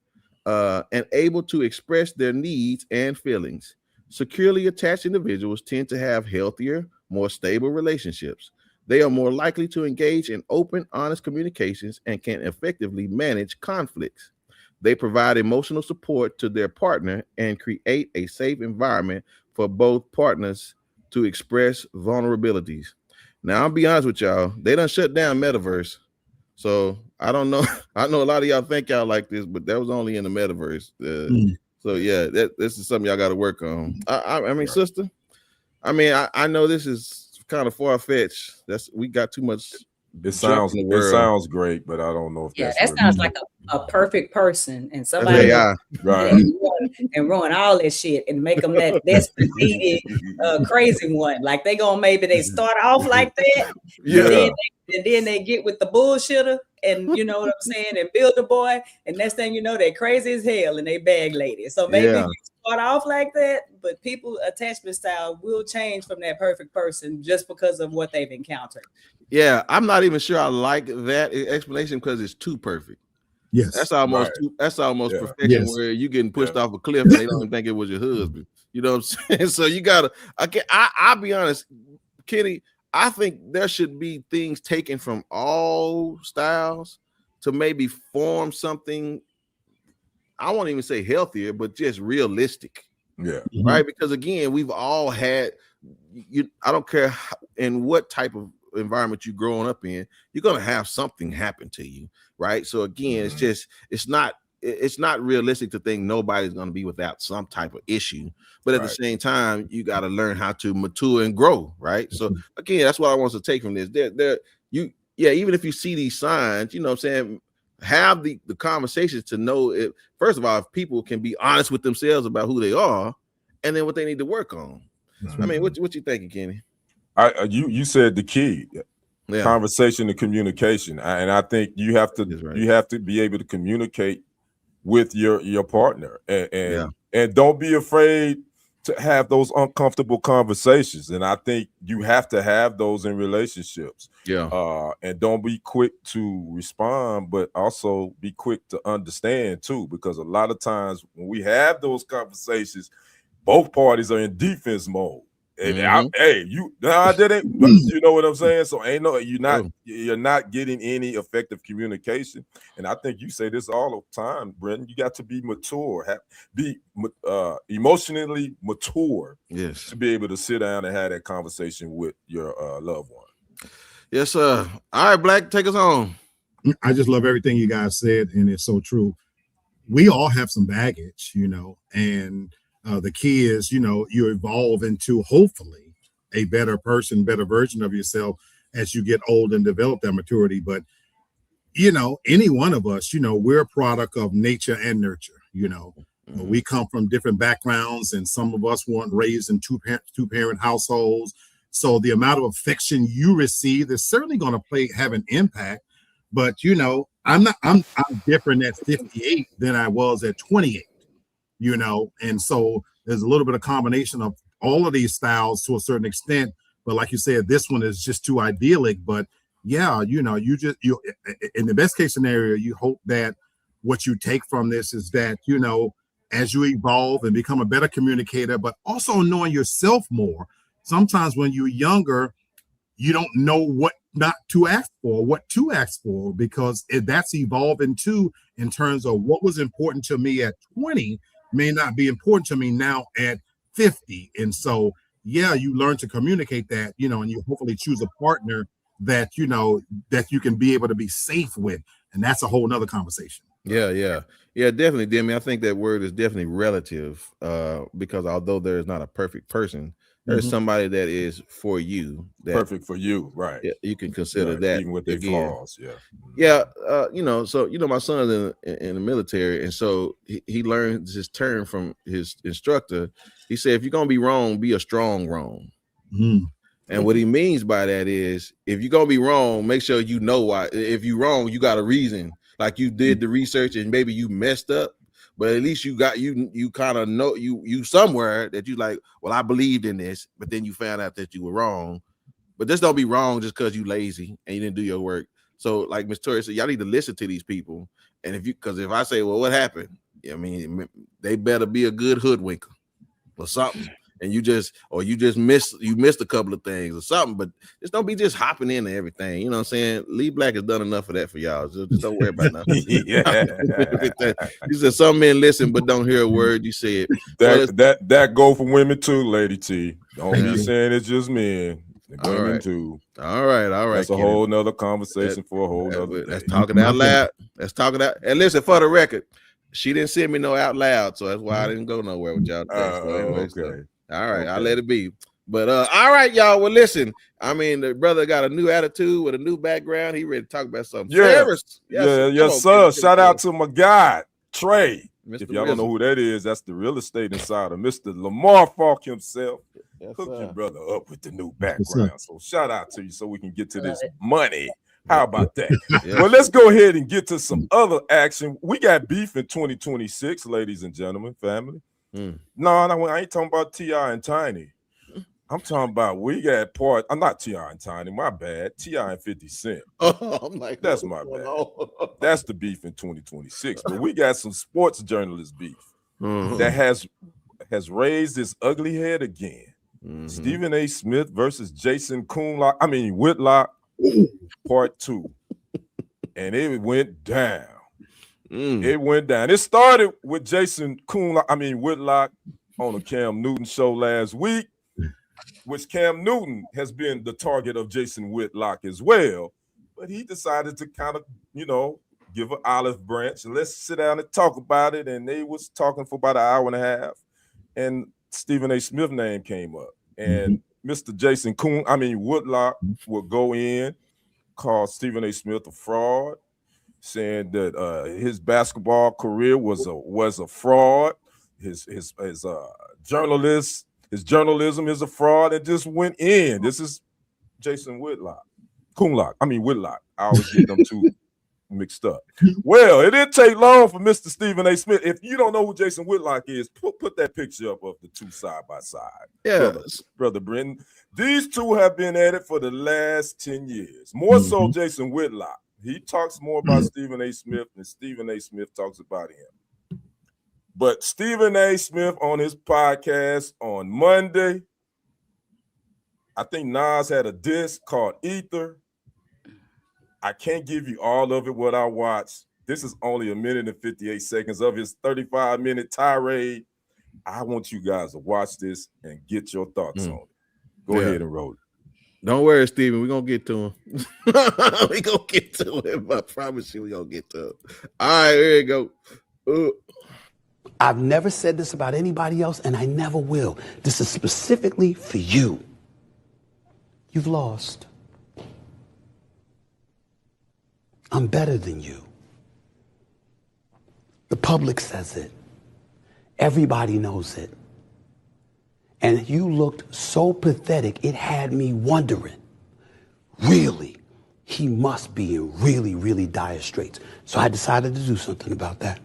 and able to express their needs and feelings. Securely attached individuals tend to have healthier, more stable relationships. They are more likely to engage in open, honest communications and can effectively manage conflicts. They provide emotional support to their partner and create a safe environment for both partners to express vulnerabilities. Now, I'll be honest with y'all, they done shut down Metaverse. So I don't know. I know a lot of y'all think y'all like this, but that was only in the Metaverse. So yeah, this is something y'all got to work on. I mean, sister, I mean, I know this is kind of far-fetched. We got too much. It sounds great, but I don't know if that sounds like a perfect person, and somebody right and ruin all that shit and make them that desperate, needy, crazy one. Like they start off like that, and then they get with the bullshitter, and you know what I'm saying, and build a boy, and next thing you know, they crazy as hell and they bag lady. So maybe you start off like that, but people attachment style will change from that perfect person just because of what they've encountered. Yeah, I'm not even sure I like that explanation because it's too perfect. Yes, that's almost perfection, where you getting pushed off a cliff and they don't even think it was your husband. You know what I'm saying? So you gotta. I'll be honest, Kenny. I think there should be things taken from all styles to maybe form something. I won't even say healthier, but just realistic. Yeah. Right. Because again, we've all had you. I don't care in what type of environment you're growing up in, you're gonna have something happen to you. Right. So again, it's not realistic to think nobody's gonna be without some type of issue. But at the same time, you got to learn how to mature and grow. Right. So again, that's what I want to take from this. Even if you see these signs, you know what I'm saying, have the conversations to know if, first of all, if people can be honest with themselves about who they are and then what they need to work on. I mean, what you thinking, Kenny? You said the key, conversation and communication, and I think you have to be able to communicate with your partner, and don't be afraid to have those uncomfortable conversations. And I think you have to have those in relationships. And don't be quick to respond, but also be quick to understand too, because a lot of times when we have those conversations, both parties are in defense mode. And you know what I'm saying? So you're not getting any effective communication. And I think you say this all the time, Brendan. You got to be mature, be emotionally mature, to be able to sit down and have that conversation with your loved one. Yes, sir. All right, Black, take us home. I just love everything you guys said, and it's so true. We all have some baggage, and the key is, you evolve into hopefully a better person, better version of yourself as you get old and develop that maturity. But, any one of us, we're a product of nature and nurture. We come from different backgrounds, and some of us weren't raised in two-parent households. So the amount of affection you receive is certainly going to have an impact. But, I'm different at 58 than I was at 28. And so there's a little bit of combination of all of these styles to a certain extent. But like you said, this one is just too idyllic. But yeah, you in the best case scenario, you hope that what you take from this is that, as you evolve and become a better communicator, but also knowing yourself more. Sometimes when you're younger, you don't know what not to ask for, what to ask for, because that's evolving too in terms of what was important to me at 20 may not be important to me now at 50. And so, you learn to communicate that, and you hopefully choose a partner that, that you can be able to be safe with. And that's a whole nother conversation. Yeah, definitely, Demi. I think that word is definitely relative, because although there is not a perfect person, there's somebody that is for you, perfect for you, right? You can consider that, even with their flaws. So my son's in the military, and so he learned his term from his instructor. He said, if you're gonna be wrong, be a strong wrong. And what he means by that is, if you're gonna be wrong, make sure you know why. If you're wrong, you got a reason. Like you did the research and maybe you messed up, but at least you kind of know you somewhere that you like, well, I believed in this, but then you found out that you were wrong. But just don't be wrong just because you lazy and you didn't do your work. So like Ms. Tori said, y'all need to listen to these people. And because if I say, well, what happened? I mean, they better be a good hoodwinker or something. And you missed a couple of things or something, but just don't be just hopping into everything. You know what I'm saying? Lee Black has done enough of that for y'all. So just don't worry about nothing. You said some men listen but don't hear a word you said. That go for women too, Lady T. Don't be saying it's just men. Women too. All right. That's a whole nother conversation for a whole nother day. That's talking out loud. That's talking out. And listen, for the record, she didn't send me no out loud, so that's why I didn't go nowhere with y'all today. Okay. All right, I'll let it be. But all right, y'all. Well, listen. I mean, the brother got a new attitude with a new background. He ready to talk about something. Yes, sir. Shout out to my guy, Trey. Mr. If y'all don't know who that is, that's the real estate insider, Mr. Lamar Falk himself. Hook your brother up with the new background. So shout out to you so we can get to this money. How about that? Well, let's go ahead and get to some other action. We got beef in 2026, ladies and gentlemen, family. No, I ain't talking about T.I. and Tiny. I'm talking about we got part. I'm not T.I. and Tiny. My bad. T.I. and 50 Cent. I'm like, that's my bad. That's the beef in 2026. But we got some sports journalist beef that has has raised its ugly head again. Stephen A. Smith versus Jason Whitlock, part 2. And it went down. It went down. It started with Whitlock on a Cam Newton show last week, which Cam Newton has been the target of Jason Whitlock as well. But he decided to kind of, give an olive branch and let's sit down and talk about it. And they was talking for about an hour and a half. And Stephen A. Smith name came up. And Mr. Jason Whitlock would go in, call Stephen A. Smith a fraud, saying that his basketball career was a fraud. His journalism is a fraud, and just went in. This is Jason Whitlock. Whitlock. I always get them two mixed up. Well, it didn't take long for Mr. Stephen A. Smith. If you don't know who Jason Whitlock is, put that picture up of the two side by side. Yeah, brother Brenton. These two have been at it for the last 10 years. More so Jason Whitlock. He talks more about Stephen A. Smith than Stephen A. Smith talks about him. But Stephen A. Smith on his podcast on Monday, I think Nas had a disc called Ether. I can't give you all of it, what I watched. This is only 1 minute and 58 seconds of his 35-minute tirade. I want you guys to watch this and get your thoughts on it. Go ahead and roll it. Don't worry, Steven. We're going to get to him. We're going to get to him. I promise you we're going to get to him. All right, here you go. I've never said this about anybody else, and I never will. This is specifically for you. You've lost. I'm better than you. The public says it. Everybody knows it. And you looked so pathetic, it had me wondering, really, he must be in really, really dire straits. So I decided to do something about that.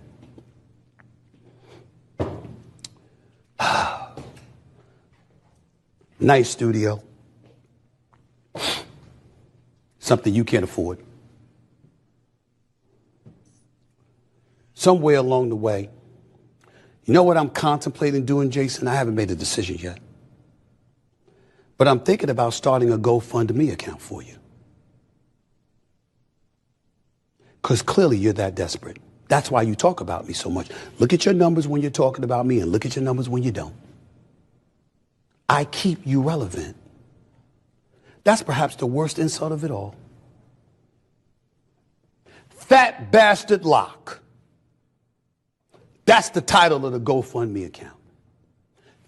Nice studio. Something you can't afford. Somewhere along the way, you know what I'm contemplating doing, Jason? I haven't made a decision yet. But I'm thinking about starting a GoFundMe account for you. Because clearly you're that desperate. That's why you talk about me so much. Look at your numbers when you're talking about me and look at your numbers when you don't. I keep you relevant. That's perhaps the worst insult of it all. Fat Bastard Lock. That's the title of the GoFundMe account.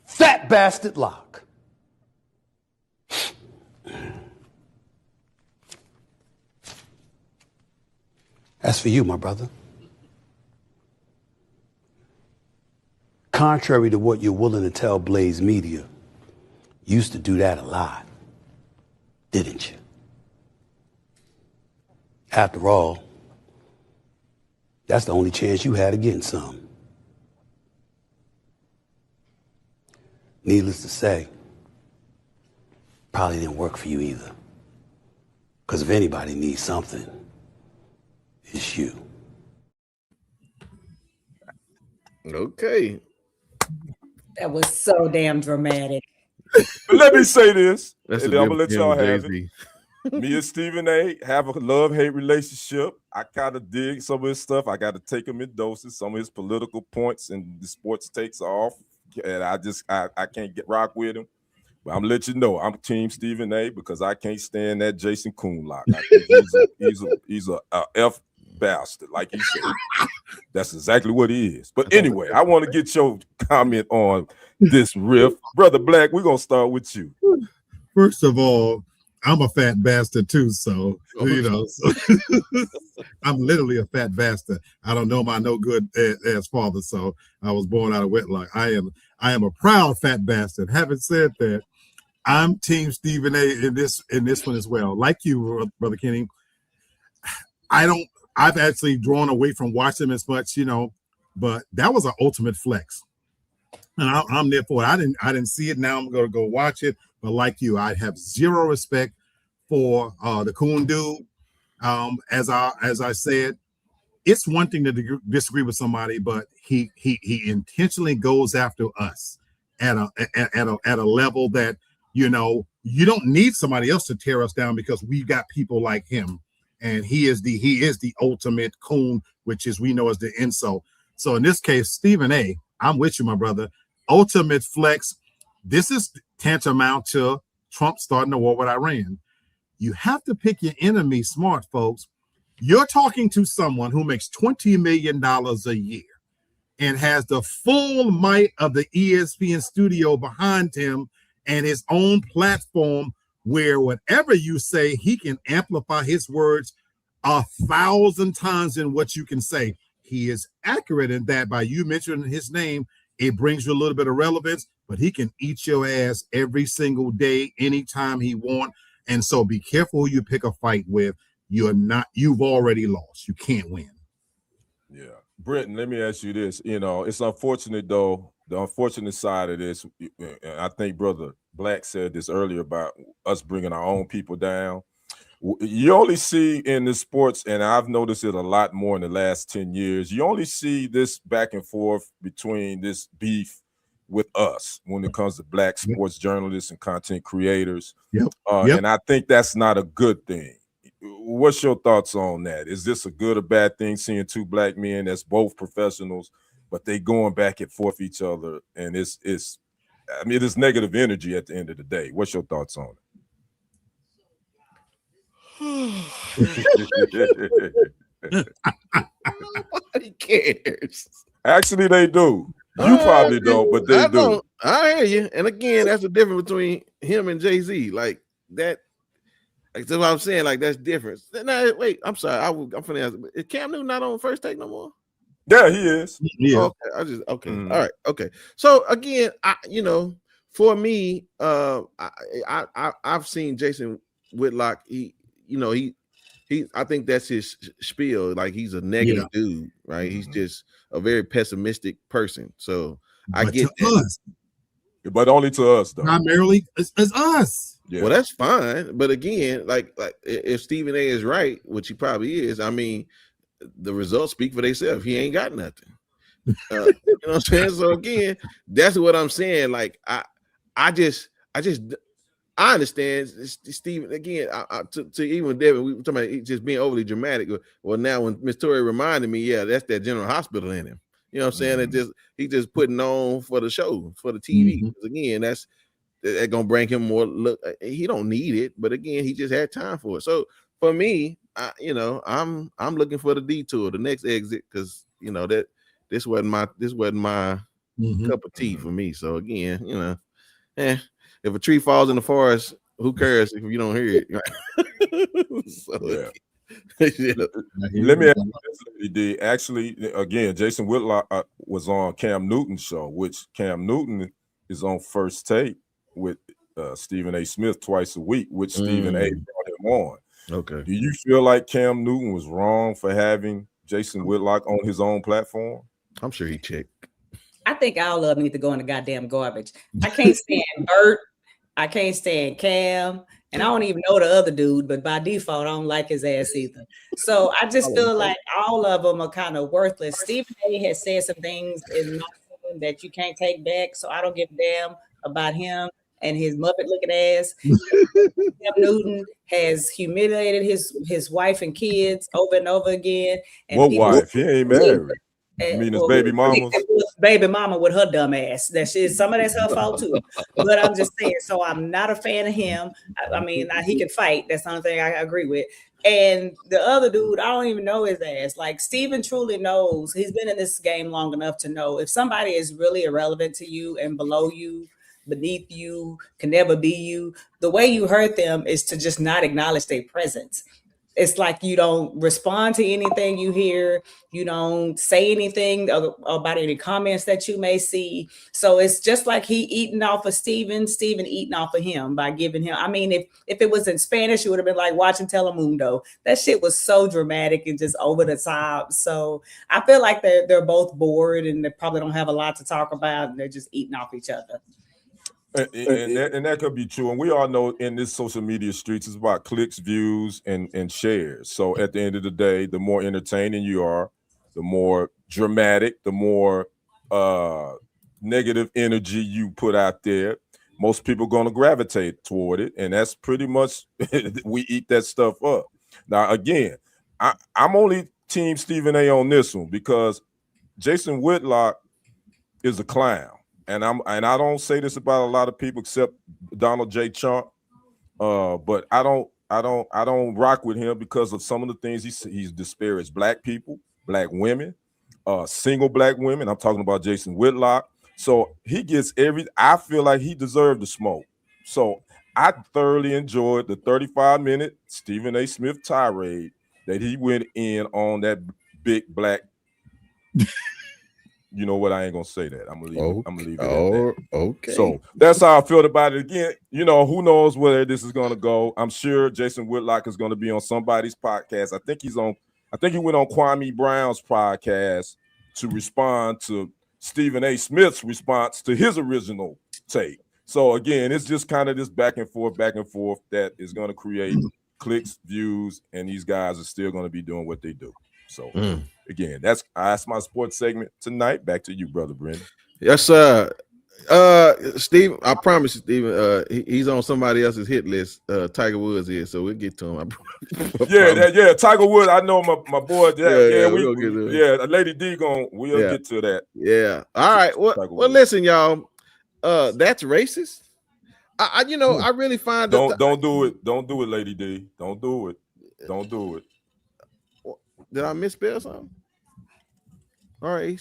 Fat Bastard Lock. That's for you, my brother. Contrary to what you're willing to tell Blaze Media, you used to do that a lot, didn't you? After all, that's the only chance you had of getting some. Needless to say, probably didn't work for you either. Because if anybody needs something, it's you. Okay. That was so damn dramatic. But let me say this, That's and a I'm gonna let y'all have JayZ. it. Me and Stephen A. have a love-hate relationship. I kind of dig some of his stuff. I got to take him in doses. Some of his political points and the sports takes off, and I can't get rock with him. But I'm gonna let you know I'm Team Stephen A. because I can't stand that Jason Coonlock. I think he's a F bastard, like he said. That's exactly what he is. But anyway, I want to get your comment on this riff. Brother Black, we're gonna start with you. First of all, I'm a fat bastard too, so I'm literally a fat bastard. I don't know my no good ass father, so I was born out of wedlock. I am a proud fat bastard. Having said that, I'm Team Stephen A. in this one as well. Like you, Brother Kenny, I've actually drawn away from watching him as much, but that was an ultimate flex. And I'm there for it. I didn't see it. Now I'm going to go watch it. But like you, I have zero respect for the Coon dude. As I said, it's one thing to disagree with somebody, but he intentionally goes after us. at a level that, you know, you don't need somebody else to tear us down, because we got people like him, and he is the ultimate coon, which is we know as the insult. So in this case, Stephen A., I'm with you, my brother. Ultimate flex. This is tantamount to Trump starting a war with Iran. You have to pick your enemy smart, folks. You're talking to someone who makes $20 million a year and has the full might of the ESPN studio behind him and his own platform, where whatever you say, he can amplify his words 1,000 times in what you can say. He is accurate in that by you mentioning his name, it brings you a little bit of relevance, but he can eat your ass every single day, anytime he wants. And so be careful who you pick a fight with. You've already lost. You can't win. Yeah. Brenton, let me ask you this. You know, it's unfortunate, though. The unfortunate side of this, I think Brother Black said this earlier about us bringing our own people down. You only see in the sports, and I've noticed it a lot more in the last 10 years, you only see this back and forth between this beef with us when it comes to Black sports journalists and content creators. And I think that's not a good thing. What's your thoughts on that? Is this a good or bad thing, seeing two Black men that's both professionals, but they going back and forth each other, and it's negative energy at the end of the day? What's your thoughts on it? Nobody cares. Actually, they do. You probably don't, but they do. I hear you. And again, that's the difference between him and JayZ. Like that. Like, that's what I'm saying. Like, that's different. No, wait, I'm sorry. I'm finna ask. Is Cam Newton not on First Take no more? Yeah, he is. Yeah. Okay. All right. Okay. So again, for me, I've seen Jason Whitlock. I think that's his spiel. Like, he's a negative dude, right? He's just a very pessimistic person. So I get that. But only to us, though. Primarily, it's us. Yeah. Well, that's fine. But again, like if Stephen A. is right, which he probably is, I mean, the results speak for themselves. He ain't got nothing. You know what I'm saying? So again, that's what I'm saying. Like, I understand Stephen again. To even Devin, we were talking about just being overly dramatic. Well, now when Miss Tori reminded me, that's that General Hospital in him. You know what I'm saying? He just putting on for the show, for the TV. Again, that's gonna bring him more look. He don't need it, but again, he just had time for it. So for me, I'm looking for the detour, the next exit, because that this wasn't my cup of tea for me. So again, if a tree falls in the forest, who cares if you don't hear it? So, Let me ask you this, Lady D. Actually, again, Jason Whitlock was on Cam Newton's show, which Cam Newton is on First Take with Stephen A. Smith twice a week, which Stephen A. brought him on. Okay. Do you feel like Cam Newton was wrong for having Jason Whitlock on his own platform? I'm sure he checked. I think all of them need to go in the goddamn garbage. I can't stand Bert. I can't stand Cam. And I don't even know the other dude, but by default, I don't like his ass either. So I just feel like all of them are kind of worthless. Stephen A. has said some things in my opinion that you can't take back. So I don't give a damn about him and his Muppet looking ass. Cam Newton has humiliated his wife and kids over and over again. And what wife? He ain't married. I mean, his baby mama. Baby mama with her dumb ass. Some of that's her fault too. But I'm just saying. So I'm not a fan of him. I mean, he can fight. That's the only thing I agree with. And the other dude, I don't even know his ass. Like, Steven truly knows. He's been in this game long enough to know if somebody is really irrelevant to you and below you, beneath you, can never be you, the way you hurt them is to just not acknowledge their presence. It's like you don't respond to anything you hear. You don't say anything about any comments that you may see. So it's just like he eating off of Steven eating off of him by giving him. I mean, if it was in Spanish, it would have been like watching Telemundo. That shit was so dramatic and just over the top. So I feel like they're both bored and they probably don't have a lot to talk about, and they're just eating off each other. And that could be true. And we all know in this social media streets, it's about clicks, views, and shares. So at the end of the day, the more entertaining you are, the more dramatic, the more negative energy you put out there, most people are going to gravitate toward it, and that's pretty much we eat that stuff up. Now, again, I'm only team Stephen A on this one because Jason Whitlock is a clown, and I don't say this about a lot of people except Donald J. Trump, but I don't rock with him because of some of the things he's disparaged black people, black women, single black women. I'm talking about Jason Whitlock. So he gets I feel like he deserved the smoke. So I thoroughly enjoyed the 35-minute Stephen A. Smith tirade that he went in on that big black. You know what? I ain't gonna say that. I'm gonna leave it at that. Okay. So that's how I felt about it. Again, you know, who knows where this is gonna go. I'm sure Jason Whitlock is gonna be on somebody's podcast. I think he went on Kwame Brown's podcast to respond to Stephen A. Smith's response to his original take. So again, it's just kind of this back and forth that is gonna create clicks, views, and these guys are still gonna be doing what they do. So again, that's my sports segment tonight. Back to you, brother Brendan. Yes, sir. Steve, I promise you, Steven, he's on somebody else's hit list. Tiger Woods is, so we'll get to him. Yeah, Tiger Woods. I know my boy. Lady D we'll get to that. Yeah. All right. Well, listen, y'all. That's racist. I really find don't do it. Don't do it, Lady D. Don't do it. Don't do it. Did I misspell something? All right.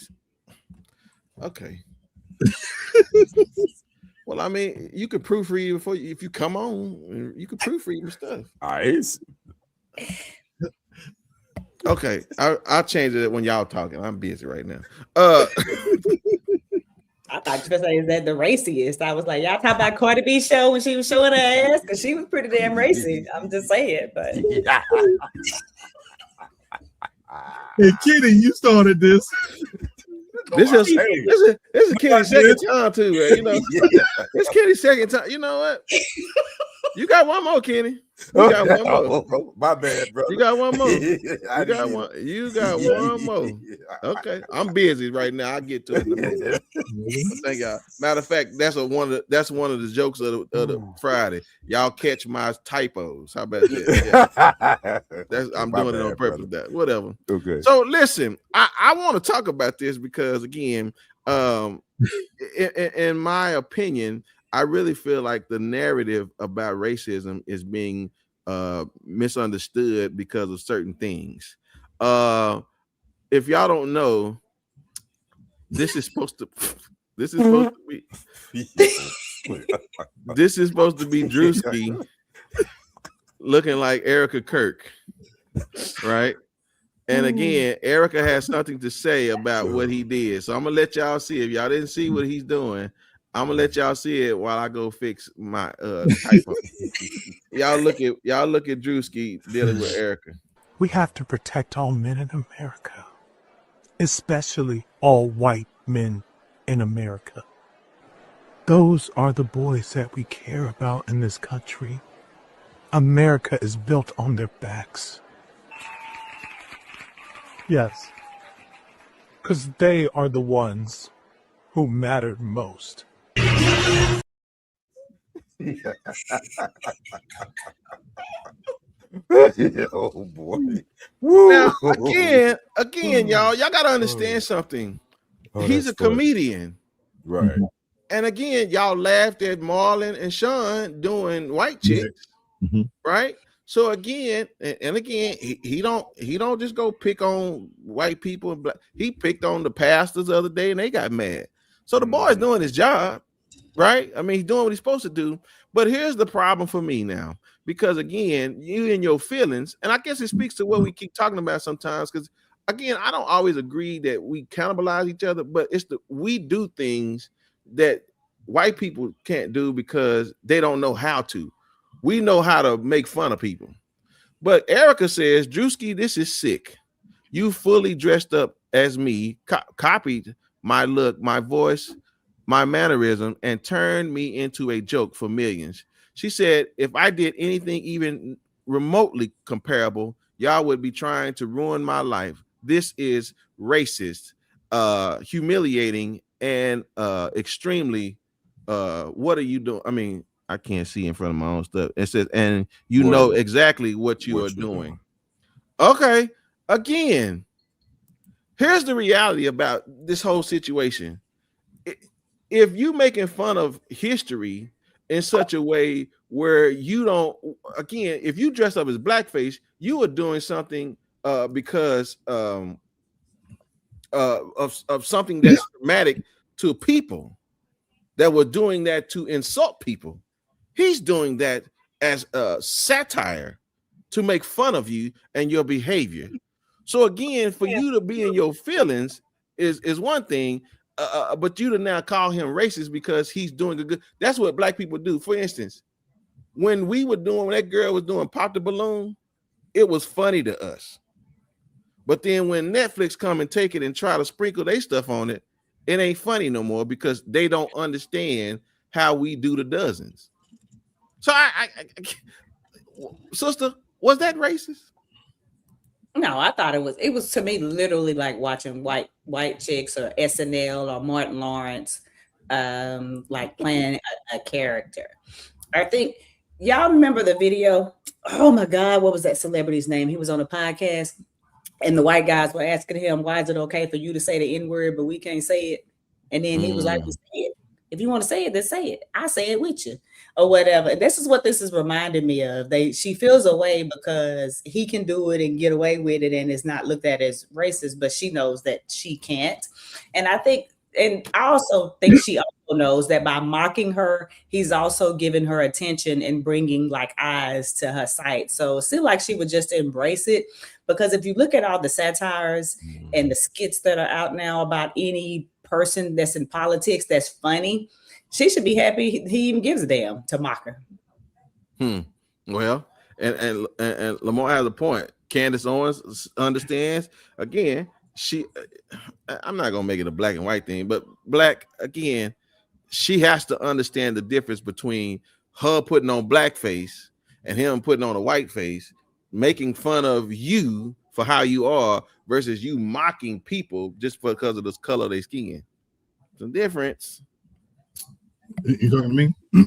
Okay. Well, I mean, you could proofread if you come on, you could proofread your stuff. All right. Okay. I'll change it when y'all talking. I'm busy right now. I thought you were saying, is that the raciest? I was like, y'all talk about Cardi B show when she was showing her ass because she was pretty damn racy. I'm just saying, but Hey, Kitty, you started this. This is Kenny's second time too, man. You know, it's Kenny's second time. You know what? You got one more, Kenny. You got one more. My bad, bro. You got one more. You got one more. Okay, I'm busy right now. I'll get to it in a minute. Thank y'all. Matter of fact, that's one of the jokes of the Friday. Y'all catch my typos. How about that? Yeah. I'm doing it on purpose. That whatever. Okay. So listen, I want to talk about this because again, in my opinion, I really feel like the narrative about racism is being misunderstood because of certain things. If y'all don't know, this is supposed to be Drewski looking like Erica Kirk, right? And again, Erica has something to say about what he did. So I'm gonna let y'all see. If y'all didn't see what he's doing, I'm gonna let y'all see it while I go fix my typo. Y'all look at Drewski dealing with Erica. We have to protect all men in America, especially all white men in America. Those are the boys that we care about in this country. America is built on their backs. Yes, because they are the ones who mattered most. Oh boy. Now, again, y'all gotta understand something. He's a comedian. Right. And again, y'all laughed at Marlon and Sean doing white chicks, right? So again, he don't just go pick on white people and black. He picked on the pastors the other day and they got mad. So the boy's doing his job, right? I mean, he's doing what he's supposed to do. But here's the problem for me now, because again, you and your feelings, and I guess it speaks to what we keep talking about sometimes, because again, I don't always agree that we cannibalize each other, but we do things that white people can't do because they don't know how to. We know how to make fun of people. But Erica says, Drewski, this is sick. You fully dressed up as me, copied my look, my voice, my mannerism, and turned me into a joke for millions. She said, if I did anything even remotely comparable, y'all would be trying to ruin my life. This is racist, humiliating, and extremely what are you doing? I mean, I can't see in front of my own stuff. It says, and you know exactly what you are doing. Okay, again, here's the reality about this whole situation. If you making fun of history in such a way where you don't, again, if you dress up as blackface, you are doing something because of something that's traumatic to people that were doing that to insult people. He's doing that as a satire to make fun of you and your behavior. So again, for you to be in your feelings is one thing, but you to now call him racist because he's doing a good. That's what black people do. For instance, when that girl was doing Pop the Balloon, it was funny to us. But then when Netflix come and take it and try to sprinkle their stuff on it, it ain't funny no more because they don't understand how we do the dozens. So sister, was that racist? No, I thought it was to me literally like watching white chicks or SNL or Martin Lawrence like playing a character. I think y'all remember the video. Oh my God, what was that celebrity's name? He was on a podcast and the white guys were asking him, why is it okay for you to say the N-word, but we can't say it? And then he was like, well, say it. If you want to say it, then say it. I say it with you or whatever. And this is what this is reminding me of. She feels a way because he can do it and get away with it and it's not looked at as racist, but she knows that she can't. And I also think she also knows that by mocking her, he's also giving her attention and bringing like eyes to her site. So it seems like she would just embrace it, because if you look at all the satires and the skits that are out now about any person that's in politics that's funny, she should be happy he even gives a damn to mock her. Well, and Lamar has a point. Candace Owens understands. Again, I'm not gonna make it a black and white thing, but black, again, she has to understand the difference between her putting on blackface and him putting on a white face, making fun of you for how you are versus you mocking people just because of the color of their skin. It's a difference. You talking to me?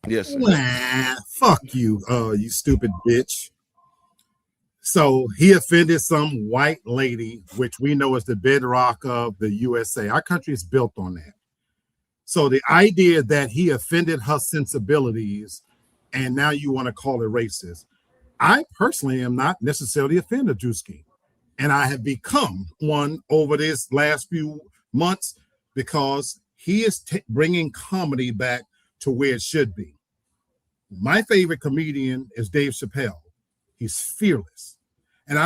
Yes, sir. Nah, fuck you, you stupid bitch. So he offended some white lady, which we know is the bedrock of the USA. Our country is built on that. So the idea that he offended her sensibilities and now you want to call it racist. I personally am not necessarily offended, Drewski. And I have become one over this last few months because he is bringing comedy back to where it should be. My favorite comedian is Dave Chappelle. He's fearless. And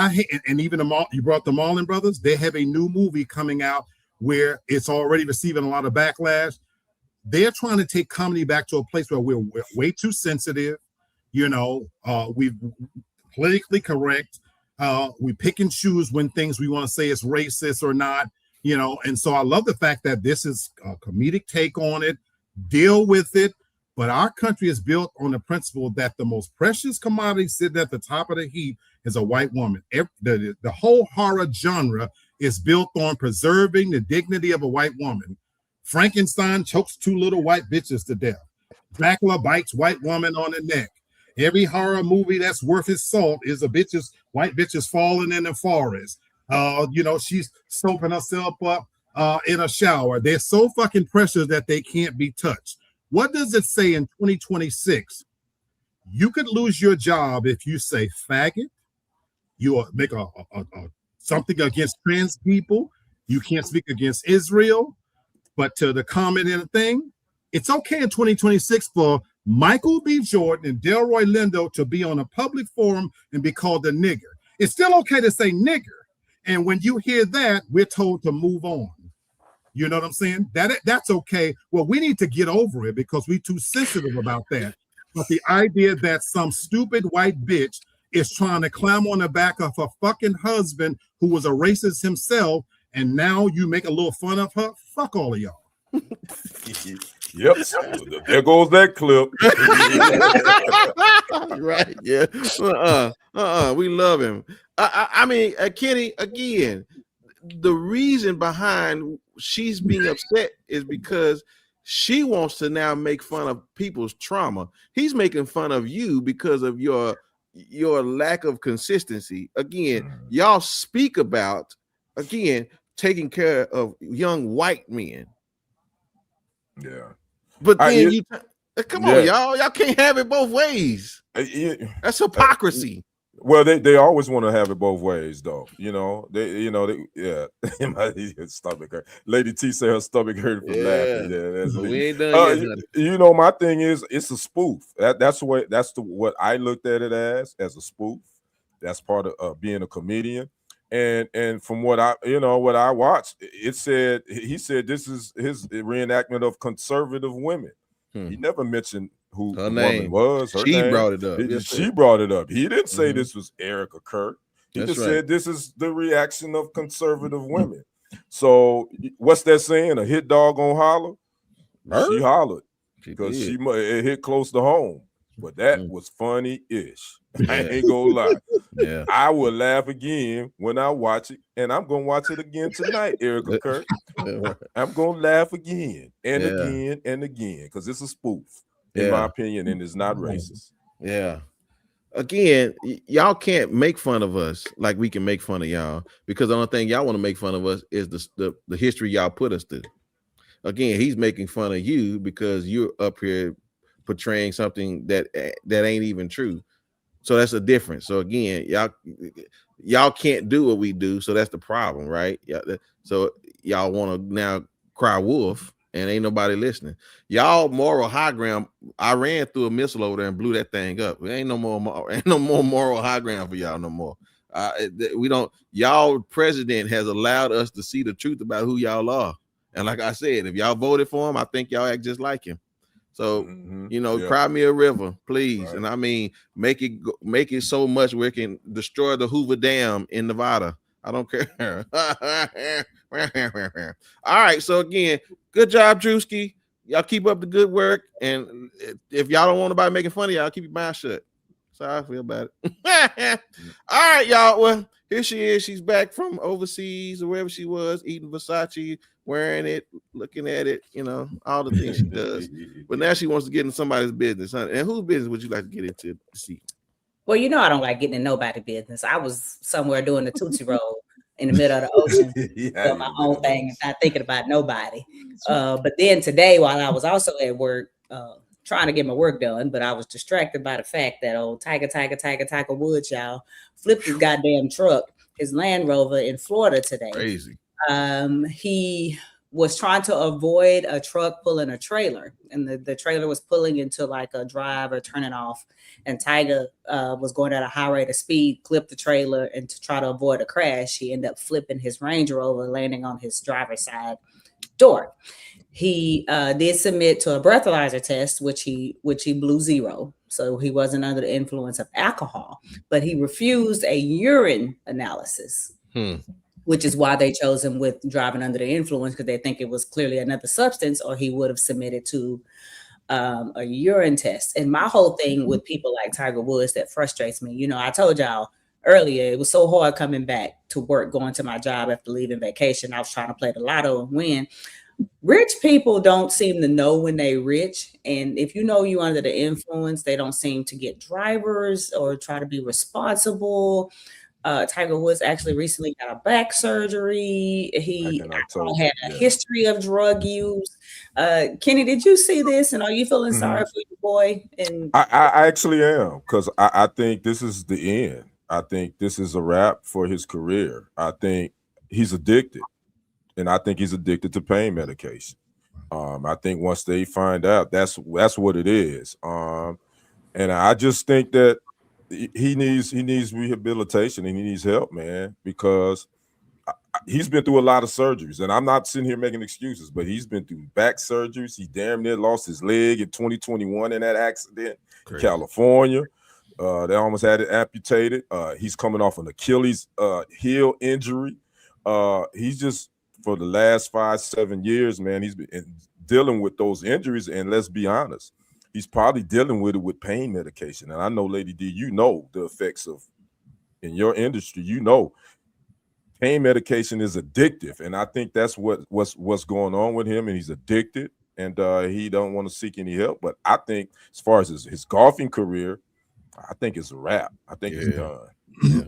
and even you brought the Marlon Brothers. They have a new movie coming out where it's already receiving a lot of backlash. They're trying to take comedy back to a place where we're way too sensitive. You know, we're politically correct. We pick and choose when things we want to say is racist or not. You know, and so I love the fact that this is a comedic take on it. Deal with it. But our country is built on the principle that the most precious commodity sitting at the top of the heap is a white woman. The whole horror genre is built on preserving the dignity of a white woman. Frankenstein chokes two little white bitches to death. Dracula bites white woman on the neck. Every horror movie that's worth its salt is white bitches falling in the forest. You know, she's soaping herself up in a shower. They're so fucking precious that they can't be touched. What does it say in 2026? You could lose your job if you say faggot. You make something against trans people. You can't speak against Israel. But to the comment in a thing, it's okay in 2026 for Michael B. Jordan and Delroy Lindo to be on a public forum and be called a nigger. It's still okay to say nigger. And when you hear that, we're told to move on. You know what I'm saying? That's okay. Well, we need to get over it because we're too sensitive about that. But the idea that some stupid white bitch is trying to climb on the back of her fucking husband who was a racist himself, and now you make a little fun of her, fuck all of y'all. Yep. There goes that clip. Right. Yeah. We love him. I mean, Kenny, again, the reason behind she's being upset is because she wants to now make fun of people's trauma. He's making fun of you because of your lack of consistency. Again, y'all speak about taking care of young white men. Yeah. But then come on, y'all can't have it both ways. That's hypocrisy. Well, they always want to have it both ways, though. Stomach hurt. Lady T said her stomach hurt from laughing. Yeah, that's we ain't done yet. My thing is, it's a spoof. That's what I looked at it as a spoof. That's part of being a comedian. And from what I watched, he said this is his reenactment of conservative women. He never mentioned who the woman was. She brought it up. She brought it up. He didn't say this was Erica Kirk. He said this is the reaction of conservative women. So what's that saying? A hit dog gonna holler? She hollered because it hit close to home. But that was funny-ish. I ain't gonna lie. Yeah, I will laugh again when I watch it, and I'm gonna watch it again tonight, Erica Kirk. I'm gonna laugh again and again and again because it's a spoof, in my opinion, and it's not racist. Yeah. Again, y'all can't make fun of us like we can make fun of y'all, because the only thing y'all want to make fun of us is the history y'all put us through. Again, he's making fun of you because you're up here portraying something that ain't even true. So that's a difference. So again, y'all can't do what we do. So that's the problem, right? So y'all want to now cry wolf, and ain't nobody listening. Y'all moral high ground. I ran through a missile over there and blew that thing up. There ain't no more moral high ground for y'all no more. We don't. Y'all president has allowed us to see the truth about who y'all are. And like I said, if y'all voted for him, I think y'all act just like him. So, cry me a river, please. Right. And I mean, make it so much where it can destroy the Hoover Dam in Nevada. I don't care. All right. So again, good job, Drewski. Y'all keep up the good work. And if y'all don't want nobody making fun of y'all, keep your mouth shut. Sorry, I feel about it. All right, y'all. Well, here she is. She's back from overseas or wherever she was, eating Versace, wearing it, looking at it, all the things she does. But now she wants to get in somebody's business, huh? And whose business would you like to get into this evening? Well, I don't like getting in nobody's business. I was somewhere doing the Tootsie Roll in the middle of the ocean, doing my own thing and not thinking about nobody. But then today, while I was also at work, trying to get my work done, but I was distracted by the fact that old Tiger Woods, y'all, flipped his goddamn truck, his Land Rover in Florida today. Crazy. He was trying to avoid a truck pulling a trailer, and the trailer was pulling into like a drive or turning off, and Tiger was going at a high rate of speed, clipped the trailer, and to try to avoid a crash, he ended up flipping his Range Rover, landing on his driver's side door. He did submit to a breathalyzer test, which he blew 0. So he wasn't under the influence of alcohol, but he refused a urine analysis, which is why they chose him with driving under the influence, because they think it was clearly another substance, or he would have submitted to a urine test. And my whole thing with people like Tiger Woods that frustrates me, I told y'all earlier, it was so hard coming back to work, going to my job after leaving vacation. I was trying to play the lotto and win. Rich people don't seem to know when they rich. And if you're under the influence, they don't seem to get drivers or try to be responsible. Tiger Woods actually recently got a back surgery. He had a history of drug use. Kenny, did you see this? And are you feeling sorry for your boy? And I actually am, because I think this is the end. I think this is a wrap for his career. I think he's addicted. And I think he's addicted to pain medication. I think once they find out, that's what it is. And I just think that he needs rehabilitation and he needs help, man, because he's been through a lot of surgeries. And I'm not sitting here making excuses, but he's been through back surgeries. He damn near lost his leg in 2021 in that accident in California. They almost had it amputated. He's coming off an Achilles heel injury. He's just, for the last 5-7 years, man, he's been dealing with those injuries. And let's be honest, he's probably dealing with it with pain medication. And I know, Lady D, the effects of, in your industry, pain medication is addictive, and I think that's what's going on with him, and he's addicted, and he don't want to seek any help. But I think as far as his golfing career, I think it's a wrap. I think it's done. Yeah.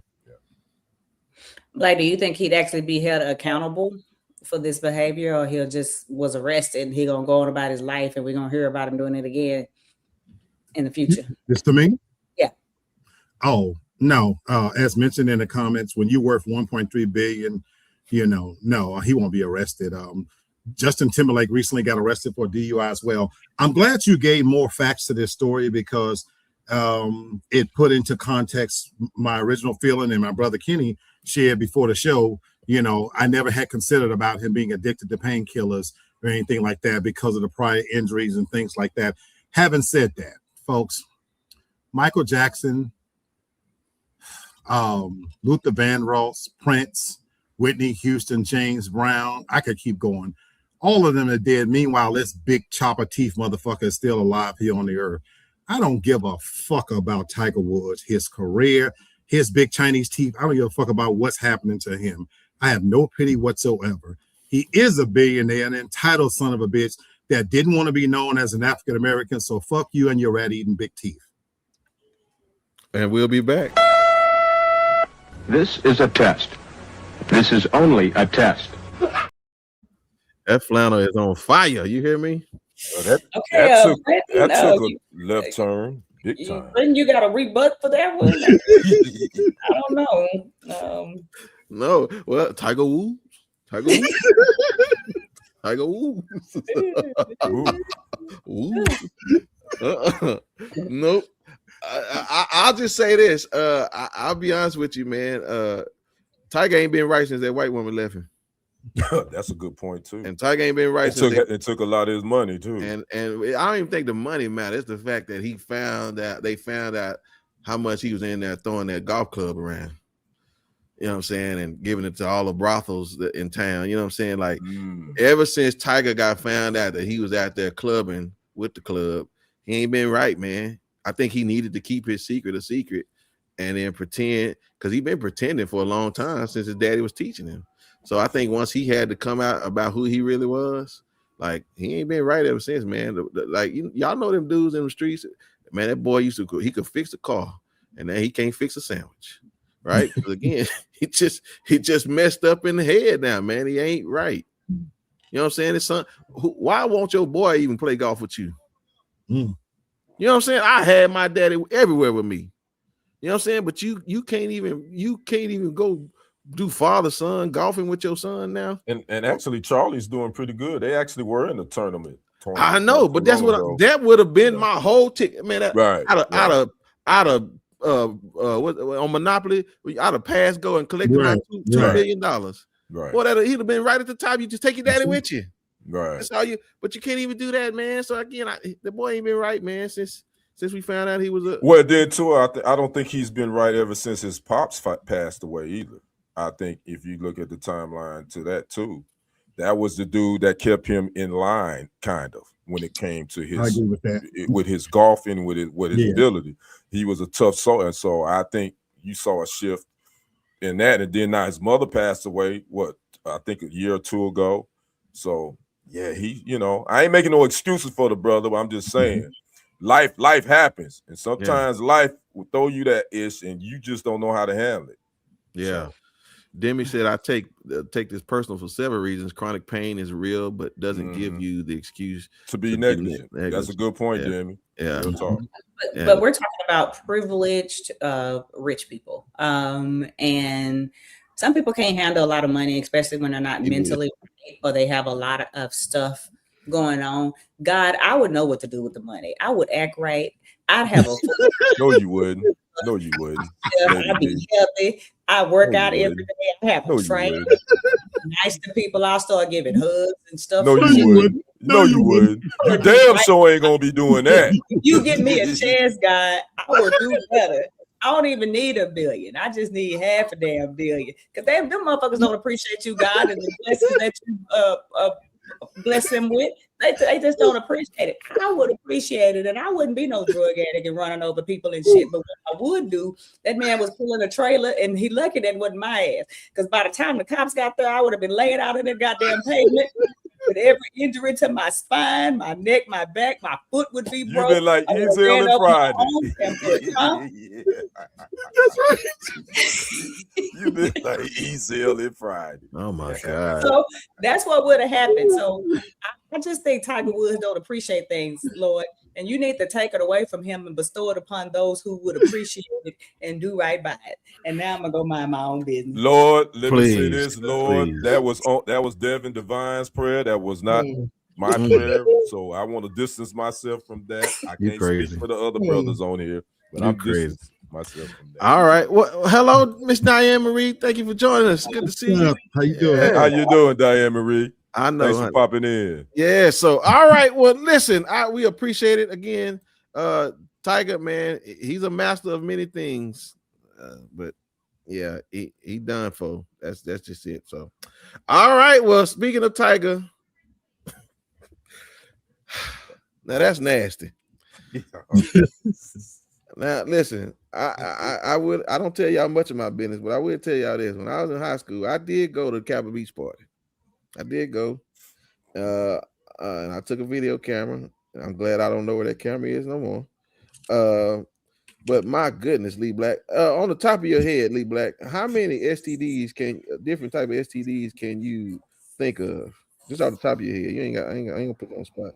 Like, do you think he'd actually be held accountable for this behavior, or he'll just was arrested and he gonna go on about his life and we're gonna hear about him doing it again in the future? This to me? Yeah. Oh, no. As mentioned in the comments, when you're worth 1.3 billion, no, he won't be arrested. Justin Timberlake recently got arrested for DUI as well. I'm glad you gave more facts to this story because it put into context my original feeling, and my brother Kenny shared before the show. I never had considered about him being addicted to painkillers or anything like that because of the prior injuries and things like that. Having said that, folks, Michael Jackson, Luther Vandross, Prince, Whitney Houston, James Brown, I could keep going. All of them are dead. Meanwhile, this big chopper teeth motherfucker is still alive here on the earth. I don't give a fuck about Tiger Woods, his career, his big Chinese teeth. I don't give a fuck about what's happening to him. I have no pity whatsoever. He is a billionaire, an entitled son of a bitch that didn't want to be known as an African American. So fuck you and your rat-eating big teeth. And we'll be back. This is a test. This is only a test. That flannel is on fire. You hear me? That took a left turn, big time. Then you got a rebut for that one. I don't know. No, well, Tiger Woods. Tiger Woods. Nope. I'll just say this. I'll be honest with you, man. Tiger ain't been right since that white woman left him. That's a good point too. And Tiger ain't been right. It took a lot of his money too. And I don't even think the money matters. It's the fact that they found out how much he was in there throwing that golf club around. You know what I'm saying? And giving it to all the brothels in town. You know what I'm saying? Like ever since Tiger got found out that he was out there clubbing with the club, he ain't been right, man. I think he needed to keep his secret a secret and then pretend, because he's been pretending for a long time since his daddy was teaching him. So I think once he had to come out about who he really was, like he ain't been right ever since, man. Like y'all know them dudes in the streets, man. That boy he could fix a car, and then he can't fix a sandwich, right? Because again, he just messed up in the head now, man. He ain't right. You know what I'm saying? His son. Why won't your boy even play golf with you? You know what I'm saying? I had my daddy everywhere with me. You know what I'm saying? But you can't even go do father-son golfing with your son now. And actually Charlie's doing pretty good. They actually were in the tournament. I know, but that's what that would have been my whole ticket, man. Out of what on Monopoly, I'd have passed go and collected my $2 million. Right. Well, he'd have been right at the top. You just take your daddy with you. Right. That's all but you can't even do that, man. So again, the boy ain't been right, man, since we found out he was a. Well, then too, I don't think he's been right ever since his pops passed away either. I think if you look at the timeline to that too, that was the dude that kept him in line, kind of, when it came to his. I agree with that. With his golfing, with his ability, he was a tough soul, and so I think you saw a shift in that. And then now his mother passed away. I think a year or two ago. So yeah, I ain't making no excuses for the brother, but I'm just saying, life happens, and sometimes life will throw you that ish, and you just don't know how to handle it. Yeah. So. Demi said, I take this personal for several reasons. Chronic pain is real, but doesn't give you the excuse to be negligent. That's a good point, Demi. Yeah. But we're talking about privileged rich people. And some people can't handle a lot of money, especially when they're not mentally right, or they have a lot of stuff going on. God, I would know what to do with the money. I would act right. I'd have a No, you wouldn't. No, you wouldn't. I'd be healthy. I work out every day. I have a train. Nice to people. I'll start giving hugs and stuff. No, you wouldn't. No, you wouldn't. You damn sure ain't gonna be doing that. You give me a chance, God, I will do better. I don't even need $1 billion. I just need half a damn billion. Because them motherfuckers don't appreciate you, God, and the blessings that you bless them with. They just don't appreciate it. I would appreciate it, and I wouldn't be no drug addict and running over people and shit. But what I would do, that man was pulling a trailer, and he lucky that wasn't my ass. Because by the time the cops got there, I would have been laying out in the goddamn pavement with every injury to my spine, my neck, my back, my foot would be broke. You've been like JayZ and Friday. That's right. You've been like JayZ and Friday. Oh my God. So that's what would have happened. So I just think Tiger Woods don't appreciate things, Lord. And you need to take it away from him and bestow it upon those who would appreciate it and do right by it. And now I'm gonna go mind my own business. Lord, let me say Please, this, Lord. please. That was Devin Divine's prayer. That was not my prayer. So I want to distance myself from that. I You can't crazy. speak for the other brothers on here, but You I'm crazy. distancing myself from that. All right. Well, hello, Miss Diane Marie. Thank you for joining us. Good to see you. How you doing? Yeah. How you doing, Diane Marie? I know. Thanks for honey. popping in. Yeah. So, all right. Well, listen, we appreciate it again. Tiger, man, he's a master of many things, but yeah, he done for. That's just it. So, all right. Well, speaking of Tiger, now that's nasty. Now, listen, I don't tell y'all much of my business, but I will tell y'all this. When I was in high school, I did go to the Capitol Beach party. I did go, and I took a video camera. And I'm glad I don't know where that camera is no more. But my goodness, Lee Black, on the top of your head, Lee Black, how many STDs different type of STDs can you think of? Just off the top of your head. I ain't gonna put you on the spot.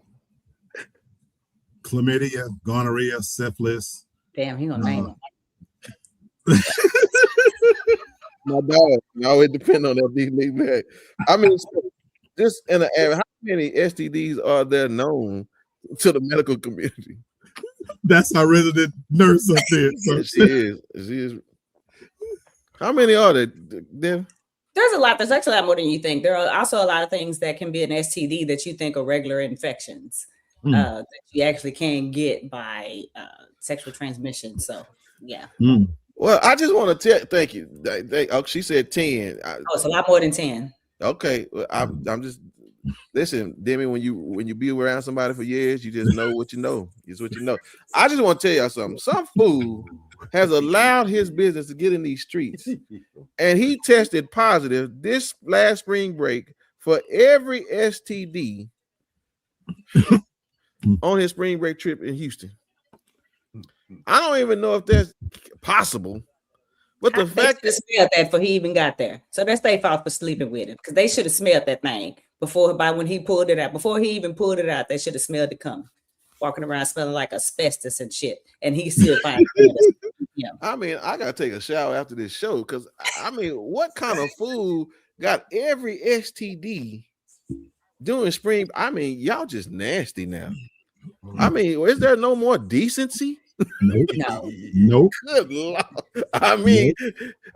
Chlamydia, gonorrhea, syphilis. Damn, he gonna name them. My dog. No, it depends on that big Lee Black. I mean, just in the area, how many STDs are there known to the medical community? That's our resident nurse up there. So. She is. How many are there, Dev? There's a lot. There's actually a lot more than you think. There are also a lot of things that can be an STD that you think are regular infections that you actually can get by sexual transmission. So, yeah. Well, I just want to thank you. She said 10. It's a lot more than 10. Okay, well, I'm just listen, Demi. When you be around somebody for years, you just know what you know. It's what you know. I just want to tell y'all something. Some fool has allowed his business to get in these streets, and he tested positive this last spring break for every STD on his spring break trip in Houston. I don't even know if that's possible. But the fact that smelled that before he even got there, so that's their fault for sleeping with him, because they should have smelled that thing when he pulled it out. Before he even pulled it out, they should have smelled it coming, walking around smelling like asbestos and shit. And he still fine. I mean, I gotta take a shower after this show, because I mean, what kind of fool got every STD doing spring? I mean, y'all just nasty now. I mean, is there no more decency? Nope. Good Lord. I mean,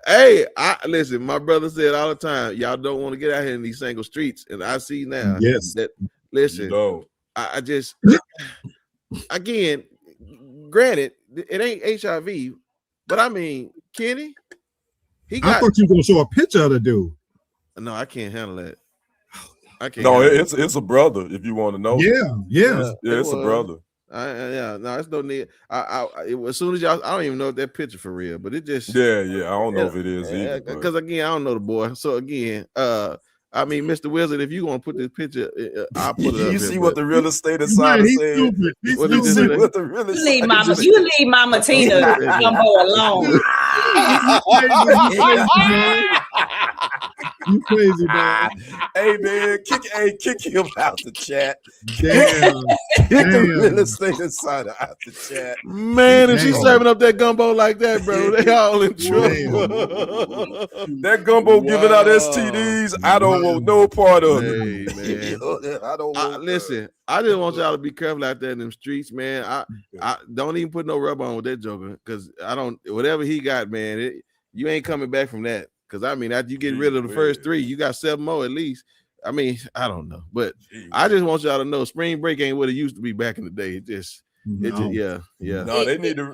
hey, listen, my brother said all the time, y'all don't want to get out here in these single streets. And I see now that, listen, I just, again, granted, it ain't HIV, but I mean, Kenny, I thought you were going to show a picture of the dude. No, I can't handle that. I can't. No, it's a brother. If you want to know, it's a brother. No, it's no need. As soon as y'all, I don't even know if that picture for real, but it just I don't know if it is either. Because again, I don't know the boy. So again, I mean, Mr. Wizard, if you want to put this picture, I'll put it up. You see what the real estate insider said? You leave Mama Tina Gumbo alone. You crazy, man. Hey, man, kick him out the chat. Damn. Kick the real estate insider out the chat. Man, if she's serving up that gumbo like that, bro, they all in trouble. That gumbo giving out STDs, I don't want no part of it. Hey, man. I don't want listen, I just want y'all to be careful out there in them streets, man. I don't even put no rub on with that joker, because whatever he got, man, you ain't coming back from that. Because I mean, after you get rid of the first 3, you got 7 more at least. I mean, I don't know, but I just want y'all to know, spring break ain't what it used to be back in the day. It just, yeah. No, they need to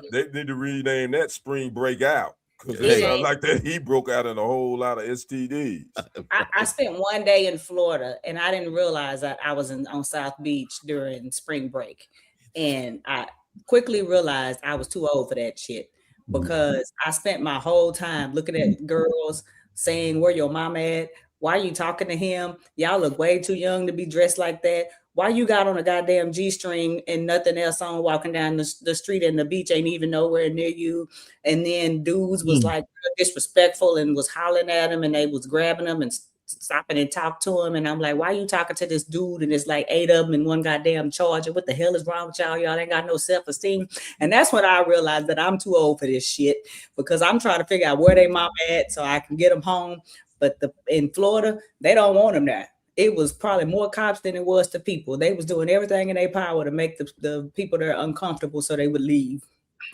rename that spring break out. Because it sounds like that he broke out in a whole lot of STDs. I spent one day in Florida, and I didn't realize that I was on South Beach during spring break. And I quickly realized I was too old for that shit, because I spent my whole time looking at girls saying, "Where your mama at? Why are you talking to him? Y'all look way too young to be dressed like that. Why you got on a goddamn G-string and nothing else on, walking down the street, and the beach ain't even nowhere near you?" And then dudes was like disrespectful and was hollering at him, and they was grabbing him and stopping and talk to him. And I'm like, why you talking to this dude? And it's like 8 of them in one goddamn Charger. What the hell is wrong with y'all? Y'all ain't got no self-esteem. And that's when I realized that I'm too old for this shit, because I'm trying to figure out where they mama at so I can get them home. But in Florida, they don't want them there. It was probably more cops than it was to people. They was doing everything in their power to make the people there uncomfortable so they would leave.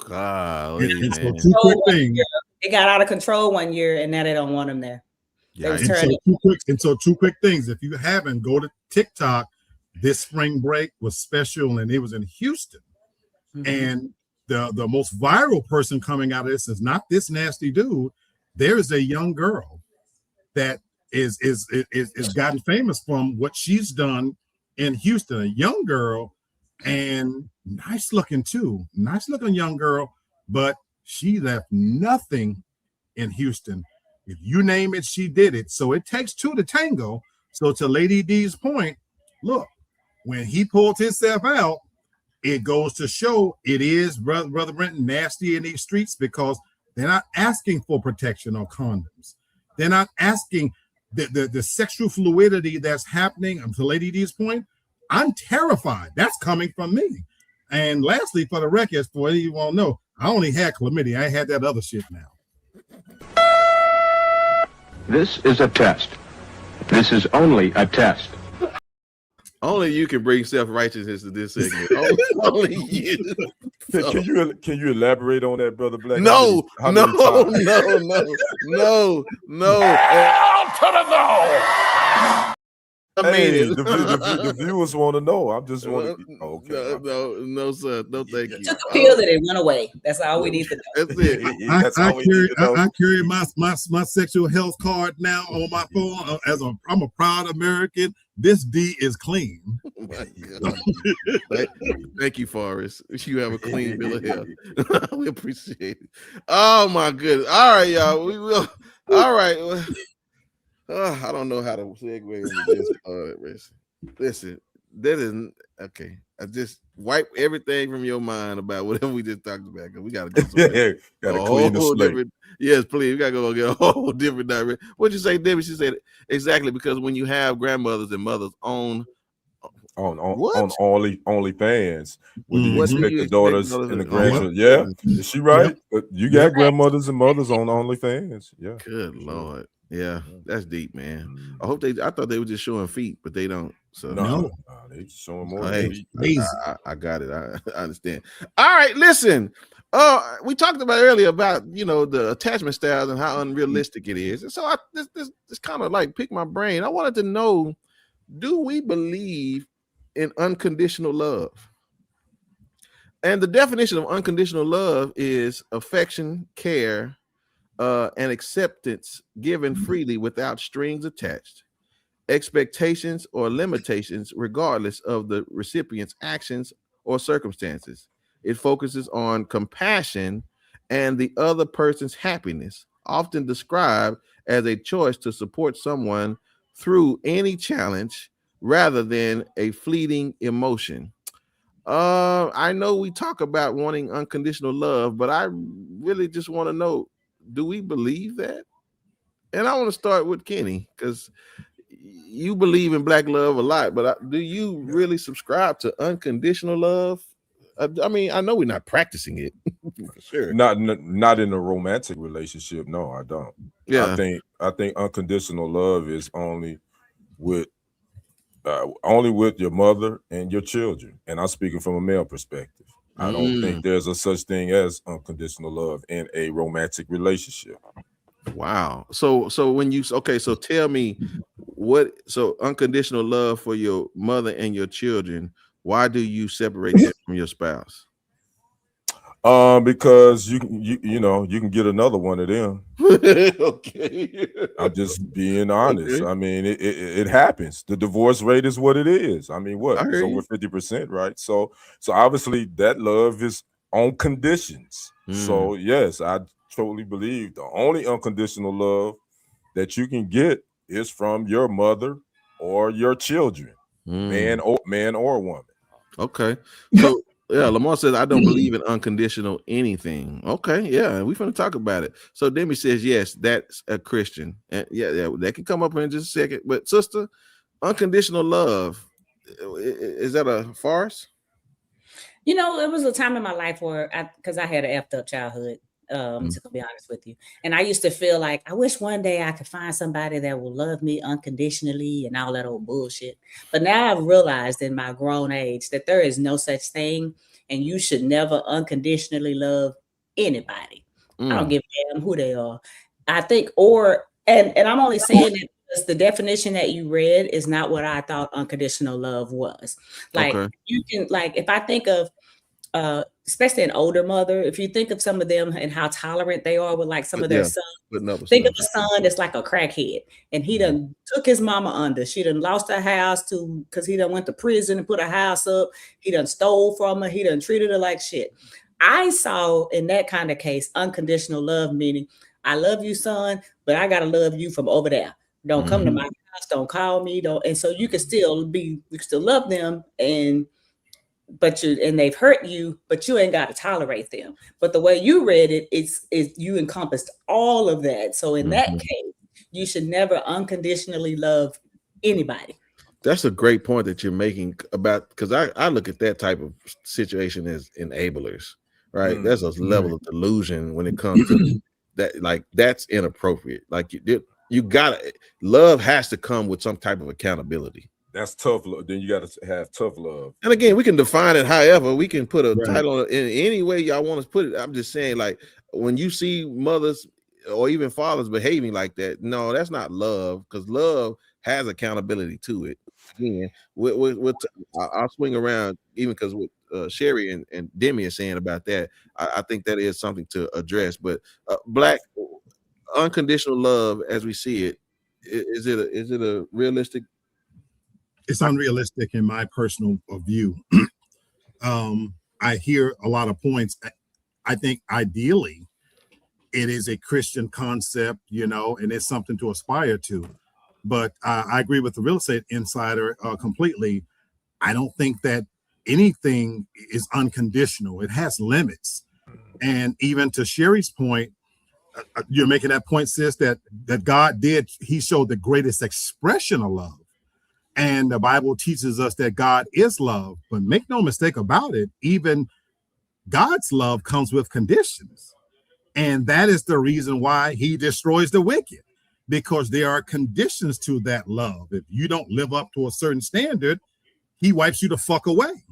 Golly, man. So two quick things. It got out of control one year, and now they don't want them there. Yeah, so two quick things. If you haven't, go to TikTok. This spring break was special, and it was in Houston. And the most viral person coming out of this is not this nasty dude. There is a young girl that is gotten famous from what she's done in Houston. A young girl, and nice looking young girl, but she left nothing in Houston. If you name it, she did it. So it takes two to tango. So to Lady D's point, look, when he pulled himself out, it goes to show it is, Brother Brenton, nasty in these streets, because they're not asking for protection or condoms. They're not asking the sexual fluidity that's happening. To Lady D's point, I'm terrified. That's coming from me. And lastly, for the record, for any of you won't know, I only had chlamydia. I had that other shit now. This is a test. This is only a test. Only you can bring self-righteousness to this segment. only you. Can you elaborate on that, Brother Black? No. Hell to the no. Hey, the viewers want to know. I'm just want to. Okay. No, sir. No, thank you. Took a pill that it went away. That's all we need to know. That's it. I carry my sexual health card now on my phone. I'm a proud American. This D is clean. Oh my God. Thank you, Forrest. You have a clean bill of health. We appreciate it. Oh my goodness. All right, y'all. We will. All right. I don't know how to segue into this. Listen, that isn't okay. I just wipe everything from your mind about whatever we just talked about, because we gotta go gotta clean the slate. Yes, please. We gotta go get a whole different direction. What'd you say, Debbie? She said exactly, because when you have grandmothers and mothers on OnlyFans, would you expect the daughters and the grandchildren? Yeah, is she right? But you got grandmothers and mothers on OnlyFans. Yeah. Good Lord. Yeah, that's deep, man. I thought they were just showing feet, but they don't. So no, they just showing more. I got it. I understand. All right, listen. We talked about earlier about the attachment styles and how unrealistic it is, and so this kind of like picked my brain. I wanted to know, do we believe in unconditional love? And the definition of unconditional love is affection, care, and acceptance given freely without strings attached, expectations or limitations regardless of the recipient's actions or circumstances. It focuses on compassion and the other person's happiness, often described as a choice to support someone through any challenge rather than a fleeting emotion. I know we talk about wanting unconditional love, but I really just want to know, do we believe that? And I want to start with Kenny, because you believe in black love a lot, but do you really subscribe to unconditional love? I mean, I know we're not practicing it. For sure. Not in a romantic relationship. No, I don't. Yeah, I think unconditional love is only with your mother and your children. And I'm speaking from a male perspective. I don't think there's a such thing as unconditional love in a romantic relationship. Wow. So when you so tell me so unconditional love for your mother and your children, why do you separate that from your spouse? Because you can get another one of them. Okay. I'm just being honest. Okay. I mean, it happens. The divorce rate is what it is. I mean, what? I It's hear over you. 50%, right? So obviously that love is on conditions. So yes, I totally believe the only unconditional love that you can get is from your mother or your children, man or woman. Okay. So yeah, Lamar says I don't believe in unconditional anything. Okay, yeah, we finna talk about it. So Demi says yes, that's a Christian. And yeah, that can come up in just a second. But sister, unconditional love, is that a farce? You know, it was a time in my life where because I had an effed up childhood, to be honest with you. And I used to feel like I wish one day I could find somebody that will love me unconditionally and all that old bullshit. But now I've realized in my grown age that there is no such thing, and you should never unconditionally love anybody. I don't give a damn who they are. I think, and I'm only saying it because the definition that you read is not what I thought unconditional love was. Like Okay. you can, like, if I think of especially an older mother, if you think of some of them and how tolerant they are with like some of their Yeah, sons, think of a son that's like a crackhead and he done took his mama under. She done lost her house because he done went to prison and put a house up. He done stole from her. He done treated her like shit. I saw in that kind of case unconditional love, meaning I love you, son, but I gotta love you from over there. Don't come to my house. Don't call me. Don't. And so you can still love them and they've hurt you, but you ain't got to tolerate them. But the way you read it, it's you encompassed all of that. So in that case, you should never unconditionally love anybody. That's a great point that you're making about, because I look at that type of situation as enablers, right? There's a level of delusion when it comes to that, like that's inappropriate. Like you gotta, love has to come with some type of accountability. That's tough love. Then you got to have tough love. And again, we can define it however we can put a title on it in any way y'all want to put it. I'm just saying, like, when you see mothers or even fathers behaving like that, no, that's not love, because love has accountability to it. Again, I'll swing around, even because what Sherry and Demi are saying about that, I think that is something to address. But Black, unconditional love as we see it, is it a realistic? It's unrealistic in my personal view. I hear a lot of points. I think ideally it is a Christian concept, and it's something to aspire to. But I agree with the real estate insider completely. I don't think that anything is unconditional. It has limits. And even to Sherry's point, you're making that point, sis, that God he showed the greatest expression of love. And the Bible teaches us that God is love, but make no mistake about it, even God's love comes with conditions. And that is the reason why he destroys the wicked, because there are conditions to that love. If you don't live up to a certain standard, he wipes you the fuck away.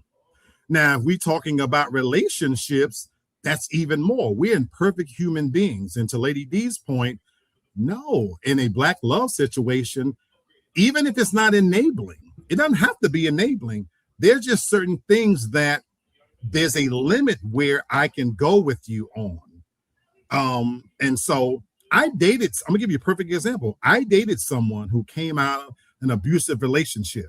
Now, if we're talking about relationships, that's even more. We're imperfect human beings. And to Lady D's point, no, in a Black love situation, even if it's not enabling, it doesn't have to be enabling. There's just certain things that there's a limit where I can go with you on. And so I'm going to give you a perfect example. I dated someone who came out of an abusive relationship.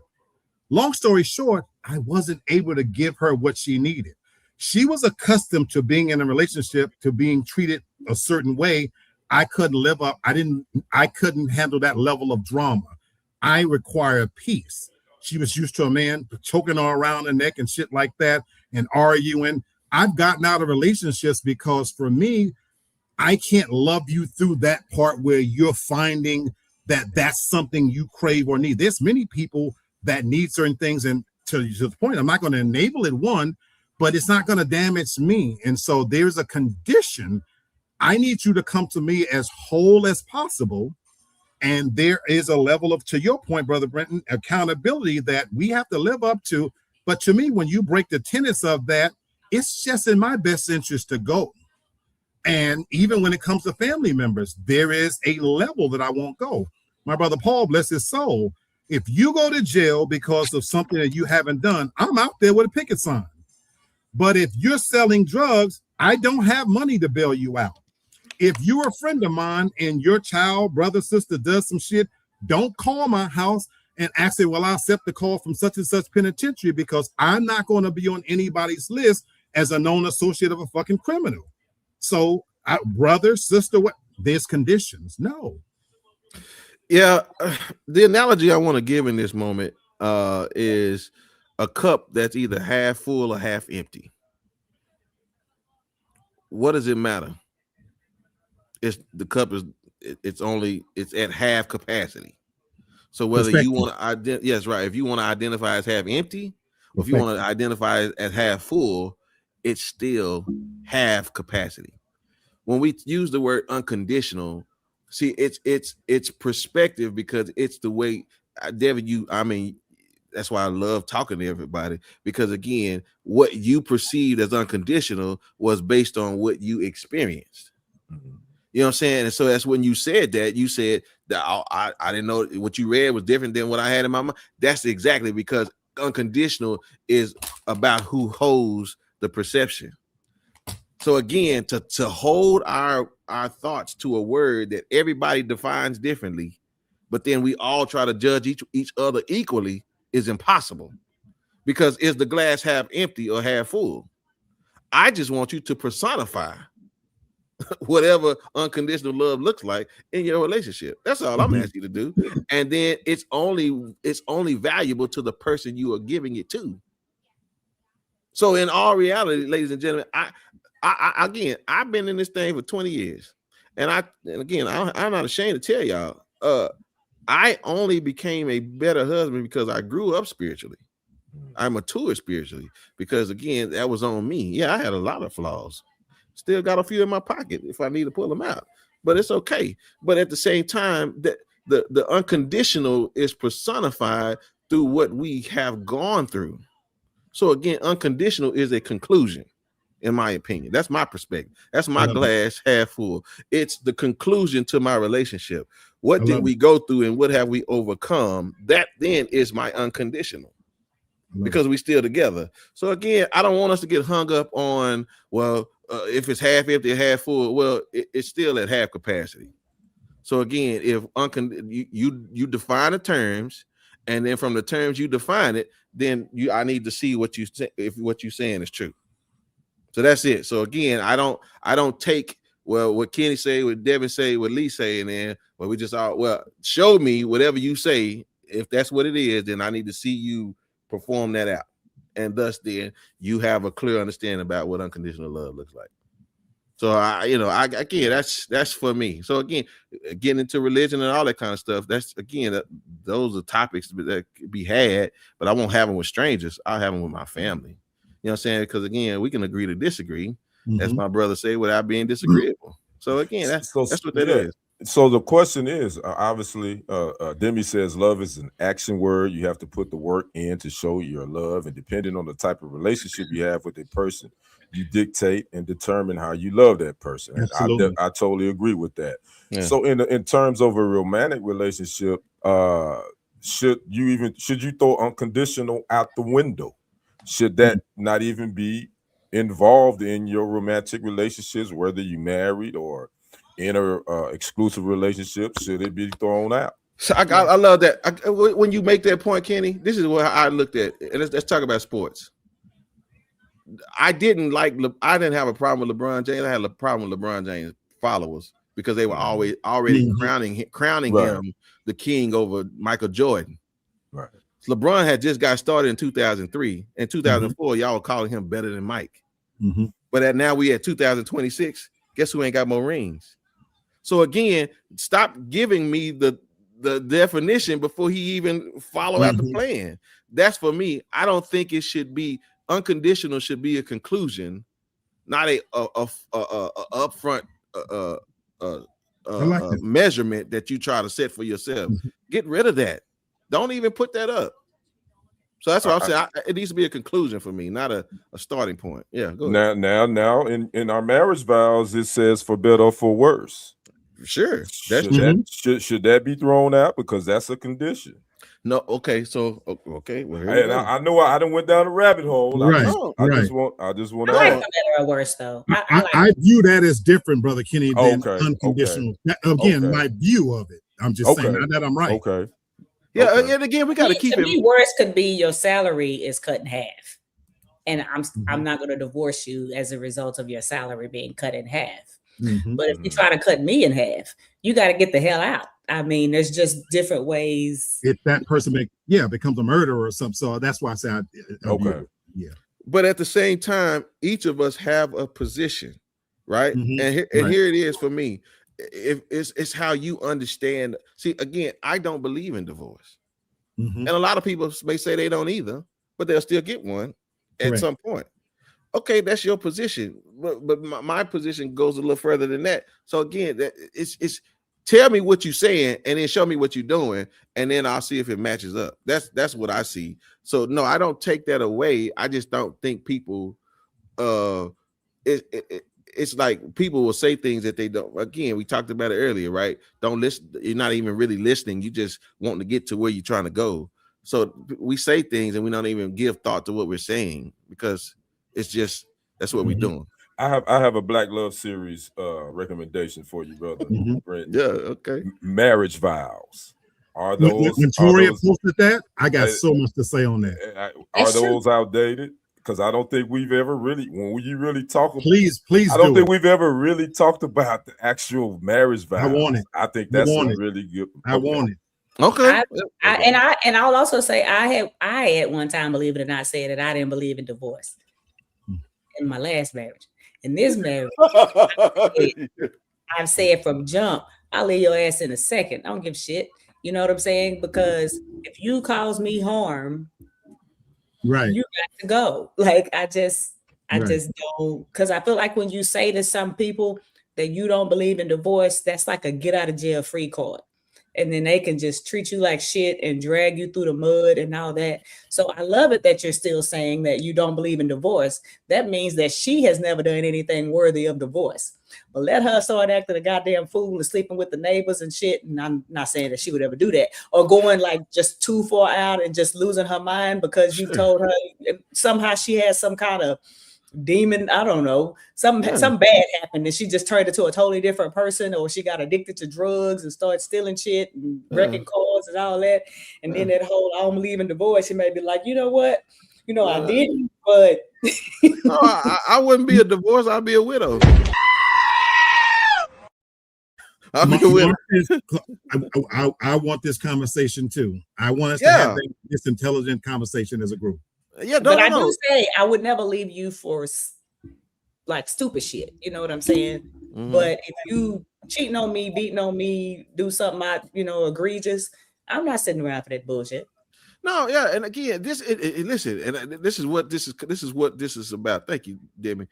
Long story short, I wasn't able to give her what she needed. She was accustomed to being in a relationship, to being treated a certain way. I couldn't live up. I couldn't handle that level of drama. I require peace. She was used to a man choking her around the neck and shit like that and arguing. I've gotten out of relationships because for me, I can't love you through that part where you're finding that that's something you crave or need. There's many people that need certain things, and to the point, I'm not going to enable it, one, but it's not going to damage me. And so there's a condition. I need you to come to me as whole as possible. And there is a level of, to your point, Brother Brenton, accountability that we have to live up to. But to me, when you break the tenets of that, it's just in my best interest to go. And even when it comes to family members, there is a level that I won't go. My brother Paul, bless his soul, if you go to jail because of something that you haven't done, I'm out there with a picket sign. But if you're selling drugs, I don't have money to bail you out. If you're a friend of mine and your child, brother, sister does some shit, don't call my house and ask it, well, I'll accept the call from such and such penitentiary because I'm not going to be on anybody's list as a known associate of a fucking criminal. So, brother, sister, what? There's conditions. No. Yeah, the analogy I want to give in this moment is a cup that's either half full or half empty. What does it matter? It's the cup is it's at half capacity. So whether you want to yes, right. If you want to identify as half empty, or if you want to identify as half full, it's still half capacity. When we use the word unconditional, see, it's perspective because it's the way, Devin, that's why I love talking to everybody, because again, what you perceived as unconditional was based on what you experienced. You know what I'm saying? And so that's when you said that, you said that I didn't know what you read was different than what I had in my mind. That's exactly because unconditional is about who holds the perception. So again, to hold our thoughts to a word that everybody defines differently, but then we all try to judge each other equally is impossible. Because is the glass half empty or half full? I just want you to personify whatever unconditional love looks like in your relationship. That's all I'm asking you to do. And then it's only valuable to the person you are giving it to. So in all reality, ladies and gentlemen, again, I've been in this thing for 20 years. And I'm not ashamed to tell y'all, I only became a better husband because I grew up spiritually. I matured spiritually because, again, that was on me. Yeah, I had a lot of flaws. Still got a few in my pocket if I need to pull them out, but it's okay. But at the same time, that the unconditional is personified through what we have gone through. So again, unconditional is a conclusion, in my opinion. That's my perspective. That's my glass half full. It's the conclusion to my relationship. What did we go through and what have we overcome? That then is my unconditional. Because we still together. So again, I don't want us to get hung up on, well, if it's half empty or half full, well, it's still at half capacity. So again, if you define the terms, and then from the terms you define it, then I need to see what you say, if what you're saying is true. So that's it. So again, I don't take, well, what Kenny say, what Devin say, what Lee say, and then we just show me whatever you say. If that's what it is, then I need to see you perform that out, and thus then you have a clear understanding about what unconditional love looks like. So again, that's for me. So again, getting into religion and all that kind of stuff, that's again, those are topics that could be had, but I won't have them with strangers. I'll have them with my family. You know what I'm saying? Because again, we can agree to disagree, as my brother say, without being disagreeable. So again, that's what that is. So the question is, obviously, Demi says love is an action word. You have to put the work in to show your love, and depending on the type of relationship you have with a person, you dictate and determine how you love that person. And I totally agree with that. Yeah. So in terms of a romantic relationship, should you throw unconditional out the window? Should that not even be involved in your romantic relationships, whether you married or in a exclusive relationship? Should it be thrown out? So I love that. When you make that point, Kenny, this is what I looked at. And let's talk about sports. I didn't have a problem with LeBron James. I had a problem with LeBron James followers because they were already crowning him the king over Michael Jordan. Right. LeBron had just got started in 2003. In 2004, y'all were calling him better than Mike. But now we at 2026. Guess who ain't got more rings? So again, stop giving me the definition before he even follow out the plan. That's for me. I don't think it should be unconditional. Should be a conclusion, not a upfront measurement that you try to set for yourself. Get rid of that. Don't even put that up. So that's what I'm saying. It needs to be a conclusion for me, not a starting point. Yeah. Go ahead. Now, in our marriage vows, it says for better or for worse. Sure. Should that be thrown out because that's a condition? No, okay, so okay, well here we And go. I know I done went down a rabbit hole. Right, I just want I to like ask. for better or worse, though. I view that as different, Brother Kenny, than Okay, unconditional. okay, Again, okay, my view of it. I'm just saying, okay, not that I'm right. okay. Yeah, Okay. and again, we got to keep to it. me, worse could be your salary is cut in half, and I'm Mm-hmm. not going to divorce you as a result of your salary being cut in half. Mm-hmm. But if you try to cut me in half, you got to get the hell out. I mean, there's just different ways. If that person becomes a murderer or something, so that's why I say I view it. Yeah. But at the same time, each of us have a position, right? Mm-hmm. And here it is for me. If it's how you understand. See, again, I don't believe in divorce, and a lot of people may say they don't either, but they'll still get one at some point. Okay, that's your position, but my position goes a little further than that. So again, it's tell me what you're saying, and then show me what you're doing, and then I'll see if it matches up. That's what I see. So no, I don't take that away. I just don't think people. It's like people will say things that they don't. Again, we talked about it earlier, right? Don't listen. You're not even really listening. You just want to get to where you're trying to go. So we say things and we don't even give thought to what we're saying because it's just that's what we're doing. I have a Black Love Series recommendation for you, brother. Yeah, okay. Marriage vows. Are those when Toria posted that? I got so much to say on that. Are those outdated? Because I don't think we've ever really, when you really talk about, please, I don't think we've ever really talked about the actual marriage vows. I want it. I think that's really good. I want it. Okay. And I'll also say I at one time, believe it or not, said that I didn't believe in divorce in my last marriage. In this marriage, I've said from jump, I'll leave your ass in a second. I don't give a shit. You know what I'm saying? Because if you cause me harm, right, you got to go. Like I just don't, because I feel like when you say to some people that you don't believe in divorce, that's like a get out of jail free card. And then they can just treat you like shit and drag you through the mud and all that. So I love it that you're still saying that you don't believe in divorce. That means that she has never done anything worthy of divorce. But let her start acting a goddamn fool and sleeping with the neighbors and shit. And I'm not saying that she would ever do that. Or going like just too far out and just losing her mind because you told her somehow she has some kind of demon, I don't know, some bad happened and she just turned into a totally different person, or she got addicted to drugs and started stealing shit and wrecking cars and all that. And then that whole I don't believe in divorce, she may be like, you know what? I didn't, but no, I wouldn't be a divorce, I'd be a widow. I want this conversation too. I want us to have this intelligent conversation as a group. Yeah, but I do say I would never leave you for like stupid shit. You know what I'm saying? But if you cheating on me, beating on me, do something egregious, I'm not sitting around for that bullshit. No, yeah, and again, listen, and this is what this is about. Thank you, Demi.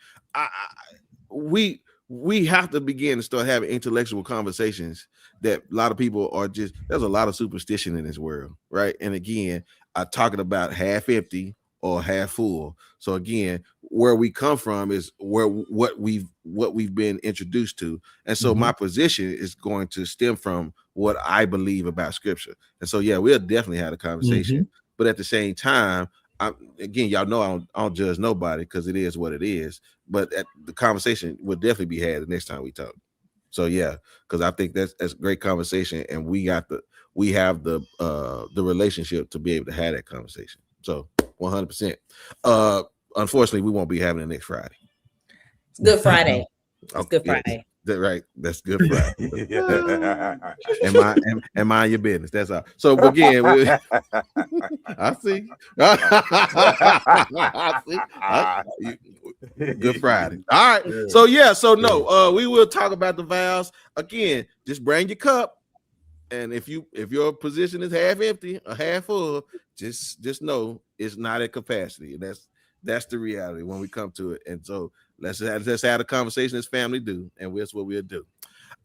We have to begin to start having intellectual conversations that a lot of people are just. There's a lot of superstition in this world, right? And again, I'm talking about half empty or half full. So again, where we come from is what we've been introduced to. And so my position is going to stem from what I believe about scripture. And so yeah, we'll definitely have a conversation. But at the same time, again, y'all know I don't judge nobody because it is what it is. But the conversation will definitely be had the next time we talk. So yeah, because I think that's a great conversation, and we have the relationship to be able to have that conversation. So 100%. Unfortunately, we won't be having it next Friday. It's Good Friday. It's Good Friday. Right. That's Good Friday. and mind your business. That's all. So again, I see. I see. Good Friday. All right. So no, we will talk about the vows again. Just bring your cup. And if your position is half empty or half full, just know it's not at capacity. And that's the reality when we come to it. And so let's have a conversation as family do, and that's what we'll do.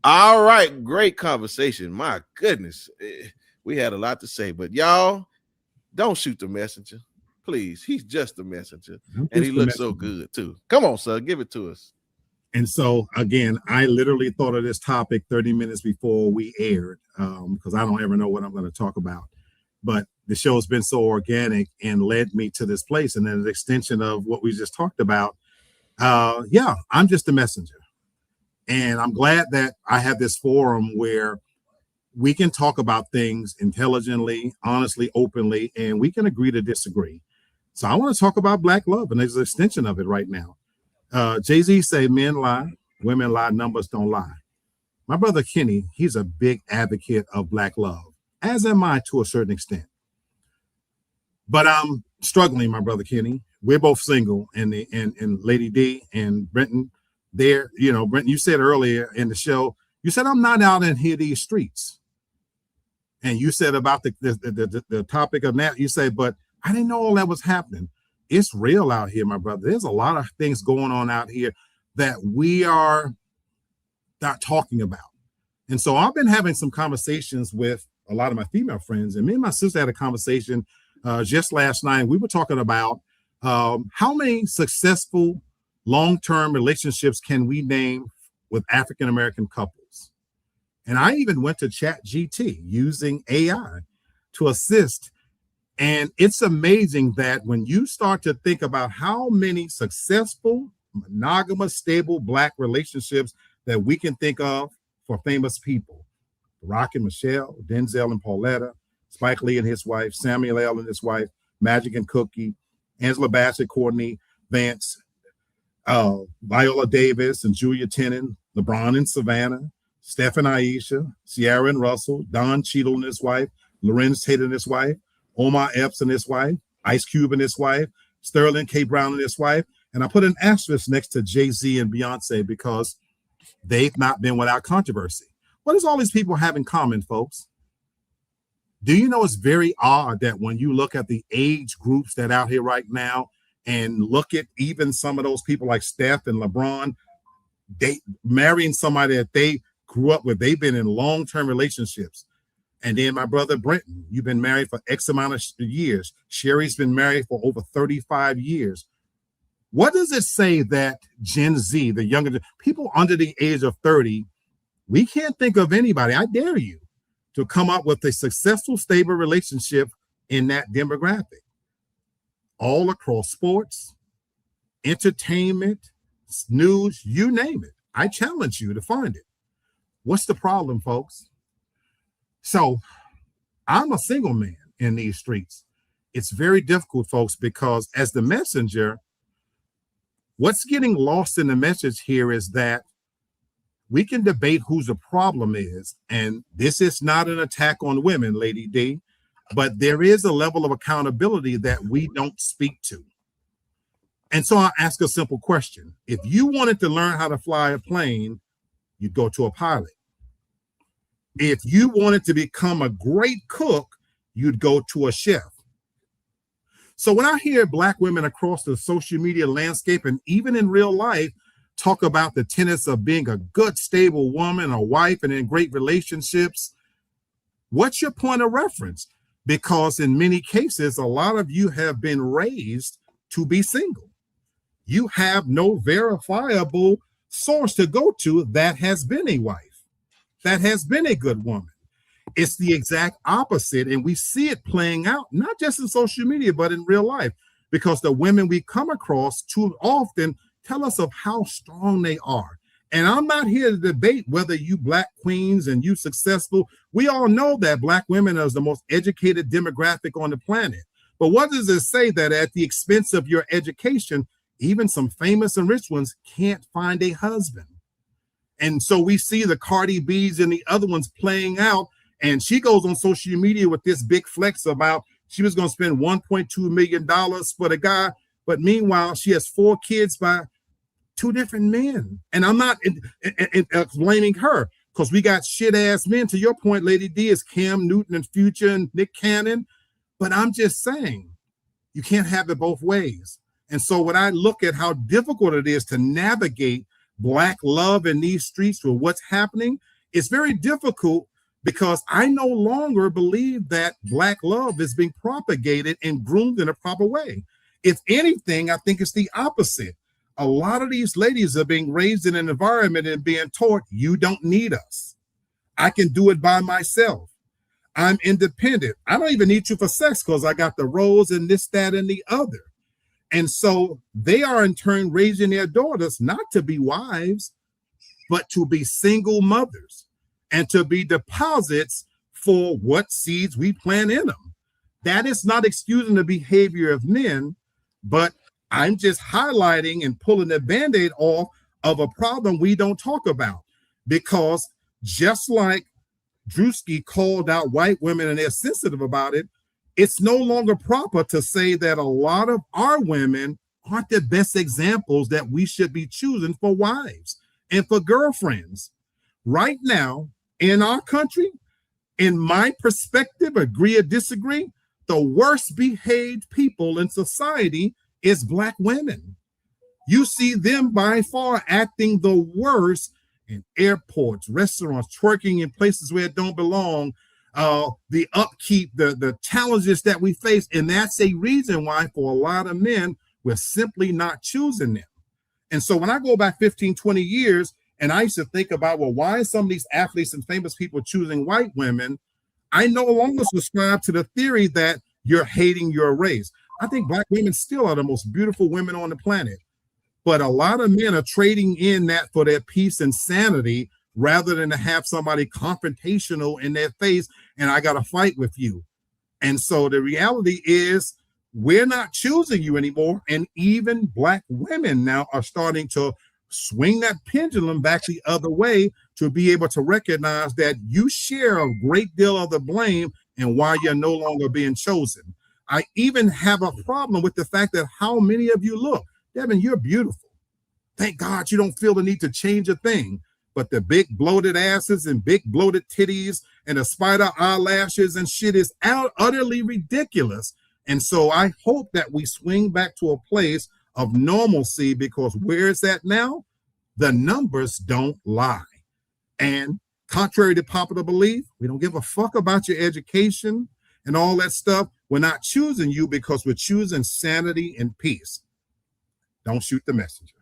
All right, great conversation. My goodness, we had a lot to say, but y'all don't shoot the messenger, please. He's just a messenger, and he looks so good too. Come on, son, give it to us. And so, again, I literally thought of this topic 30 minutes before we aired because I don't ever know what I'm going to talk about. but the show's been so organic and led me to this place. And then an extension of what we just talked about. Yeah, I'm just a messenger. And I'm glad that I have this forum where we can talk about things intelligently, honestly, openly, and we can agree to disagree. So I want to talk about Black love, and there's an extension of it right now. JayZ say men lie, women lie, numbers don't lie. My brother Kenny, he's a big advocate of Black love, as am I to a certain extent. But I'm struggling, my brother Kenny. We're both single, and Lady D and Brenton, there, you know, Brenton, you said earlier in the show, you said I'm not out in here these streets. And you said about the topic of that, you say, but I didn't know all that was happening. It's real out here, my brother. There's a lot of things going on out here that we are not talking about. And so I've been having some conversations with a lot of my female friends, and me and my sister had a conversation just last night. We were talking about how many successful long-term relationships can we name with African-American couples? And I even went to ChatGPT using AI to assist. And it's amazing that when you start to think about how many successful, monogamous, stable Black relationships that we can think of for famous people, Rock and Michelle, Denzel and Pauletta, Spike Lee and his wife, Samuel L. and his wife, Magic and Cookie, Angela Bassett, Courtney Vance, Viola Davis and Julia Tennant, LeBron and Savannah, Steph and Aisha, Sierra and Russell, Don Cheadle and his wife, Lorenz Tate and his wife, Omar Epps and his wife, Ice Cube and his wife, Sterling K. Brown and his wife. And I put an asterisk next to JayZ and Beyonce because they've not been without controversy. What does all these people have in common, folks? Do you know it's very odd that when you look at the age groups that out here right now and look at even some of those people like Steph and LeBron, they marrying somebody that they grew up with, they've been in long-term relationships. And then my brother Brenton, you've been married for X amount of years. Sherry's been married for over 35 years. What does it say that Gen Z, the younger people under the age of 30, we can't think of anybody, I dare you, to come up with a successful, stable relationship in that demographic? All across sports, entertainment, news, you name it. I challenge you to find it. What's the problem, folks? So I'm a single man in these streets. It's very difficult, folks, because as the messenger, what's getting lost in the message here is that we can debate whose the problem is. And this is not an attack on women, Lady D, but there is a level of accountability that we don't speak to. And so I'll ask a simple question. If you wanted to learn how to fly a plane, you'd go to a pilot. If you wanted to become a great cook, you'd go to a chef. So when I hear Black women across the social media landscape and even in real life talk about the tenets of being a good, stable woman, a wife, and in great relationships, what's your point of reference? Because in many cases, a lot of you have been raised to be single. You have no verifiable source to go to that has been a wife, that has been a good woman. It's the exact opposite, and we see it playing out, not just in social media, but in real life, because the women we come across too often tell us of how strong they are. And I'm not here to debate whether you Black queens and you successful. We all know that Black women are the most educated demographic on the planet. But what does it say that at the expense of your education, even some famous and rich ones can't find a husband? And so we see the Cardi B's and the other ones playing out. And she goes on social media with this big flex about she was going to spend $1.2 million for the guy. But meanwhile, she has 4 kids by 2 different men. And I'm not blaming her because we got shit ass men. To your point, Lady D, is Cam Newton and Future and Nick Cannon. But I'm just saying, you can't have it both ways. And so when I look at how difficult it is to navigate Black love in these streets with what's happening, it's very difficult because I no longer believe that Black love is being propagated and groomed in a proper way. If anything, I think it's the opposite. A lot of these ladies are being raised in an environment and being taught, you don't need us. I can do it by myself. I'm independent. I don't even need you for sex because I got the roles and this, that, and the other. And so they are in turn raising their daughters not to be wives, but to be single mothers and to be deposits for what seeds we plant in them. That is not excusing the behavior of men, but I'm just highlighting and pulling the Band-Aid off of a problem we don't talk about. Because just like Drewski called out white women and they're sensitive about it, it's no longer proper to say that a lot of our women aren't the best examples that we should be choosing for wives and for girlfriends. Right now, in our country, in my perspective, agree or disagree, the worst behaved people in society is Black women. You see them by far acting the worst in airports, restaurants, twerking in places where it don't belong, the upkeep, the challenges that we face. And that's a reason why for a lot of men, we're simply not choosing them. And so when I go back 15, 20 years, and I used to think about, well, why are some of these athletes and famous people choosing white women? I no longer subscribe to the theory that you're hating your race. I think Black women still are the most beautiful women on the planet. But a lot of men are trading in that for their peace and sanity rather than to have somebody confrontational in their face and I got to fight with you. And so the reality is we're not choosing you anymore. And even Black women now are starting to swing that pendulum back the other way to be able to recognize that you share a great deal of the blame and why you're no longer being chosen. I even have a problem with the fact that how many of you look. Devin, you're beautiful. Thank God you don't feel the need to change a thing. But the big bloated asses and big bloated titties and the spider eyelashes and shit is utterly ridiculous. And so I hope that we swing back to a place of normalcy, because where it's at now, the numbers don't lie. And contrary to popular belief, we don't give a fuck about your education and all that stuff. We're not choosing you because we're choosing sanity and peace. Don't shoot the messenger.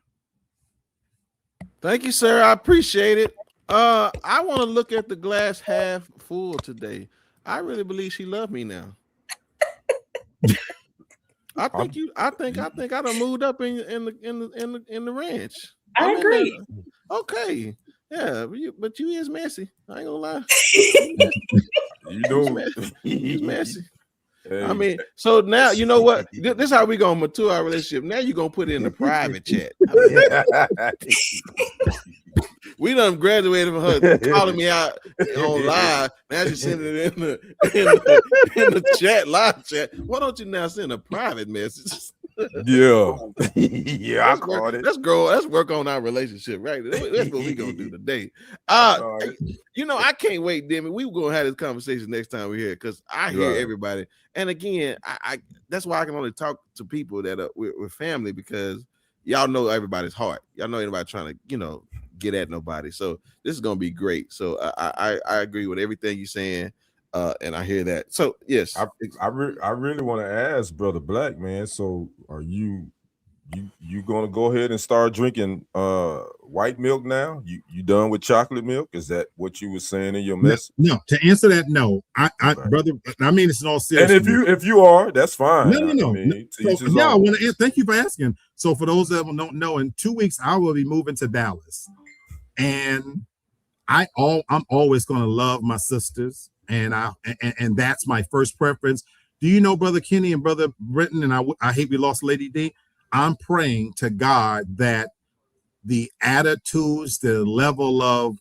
Thank you, sir. I appreciate it. I want to look at the glass half full today. I really believe she loved me now. I think I done moved up in the ranch. I agree. Okay. Yeah, but you is messy. I ain't gonna lie. You know, He's messy. Hey. I mean, so now you know what? This is how we gonna mature our relationship. Now you're gonna put it in the private chat. We done graduated from her calling me out on live. Now she's sending it in the chat, live chat. Why don't you now send a private message? Yeah, yeah, I caught it. Let's grow. Let's work on our relationship, right? That's what we gonna do today. You know, I can't wait, Demi. We were gonna have this conversation next time we're here because I hear everybody. And again, I that's why I can only talk to people that are we're family, because y'all know everybody's heart. Y'all know anybody trying to, you know, get at nobody. So this is gonna be great. So I agree with everything you're saying. And I hear that. So yes, I really want to ask Brother Black, man. So are you gonna go ahead and start drinking white milk now? You done with chocolate milk? Is that what you were saying in your message? No. To answer that, no. Brother, I mean it's in all seriousness. And if you are, that's fine. No. I mean, I want to thank you for asking. So for those that don't know, in 2 weeks I will be moving to Dallas, and I'm always going to love my sisters. And that's my first preference. Do you know, Brother Kenny and Brother Britton, and I hate we lost Lady D. I'm praying to God that the attitudes, the level of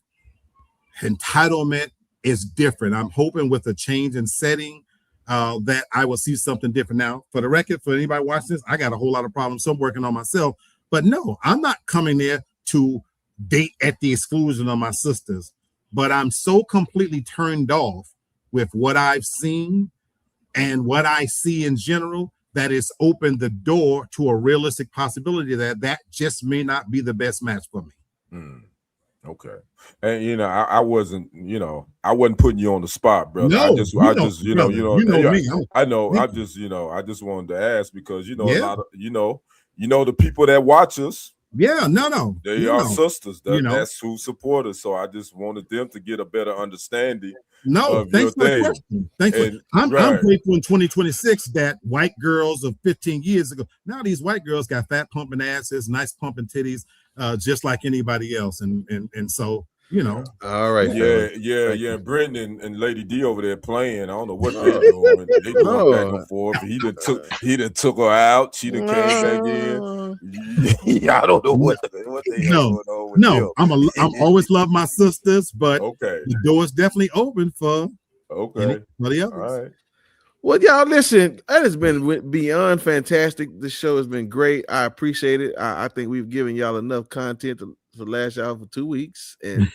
entitlement is different. I'm hoping with a change in setting that I will see something different. Now, for the record, for anybody watching this, I got a whole lot of problems. So I'm working on myself. But no, I'm not coming there to date at the exclusion of my sisters. But I'm so completely turned off with what I've seen and what I see in general that it's opened the door to a realistic possibility that just may not be the best match for me. Okay. And you know, I wasn't putting you on the spot, brother. No, I just me. I just wanted to ask because a lot of the people that watch us. Yeah, no. They are sisters. That's who support us. So I just wanted them to get a better understanding No, of thanks your for the thing. question. Thanks And, I'm right. grateful in 2026 that white girls of 15 years ago, now these white girls got fat pumping asses, nice pumping titties, just like anybody else. And so, you know. All right, Yeah, fellas. yeah. Brenton and Lady D over there playing. I don't know what they doing. They going back and forth. He done took her out. She done came back in. Yeah, I don't know what they going on with them. I'm always love my sisters, but okay, the door is definitely open for All anybody else. right. Well, y'all, listen, that has been beyond fantastic. This show has been great. I appreciate it. I think we've given y'all enough content to last y'all for 2 weeks, and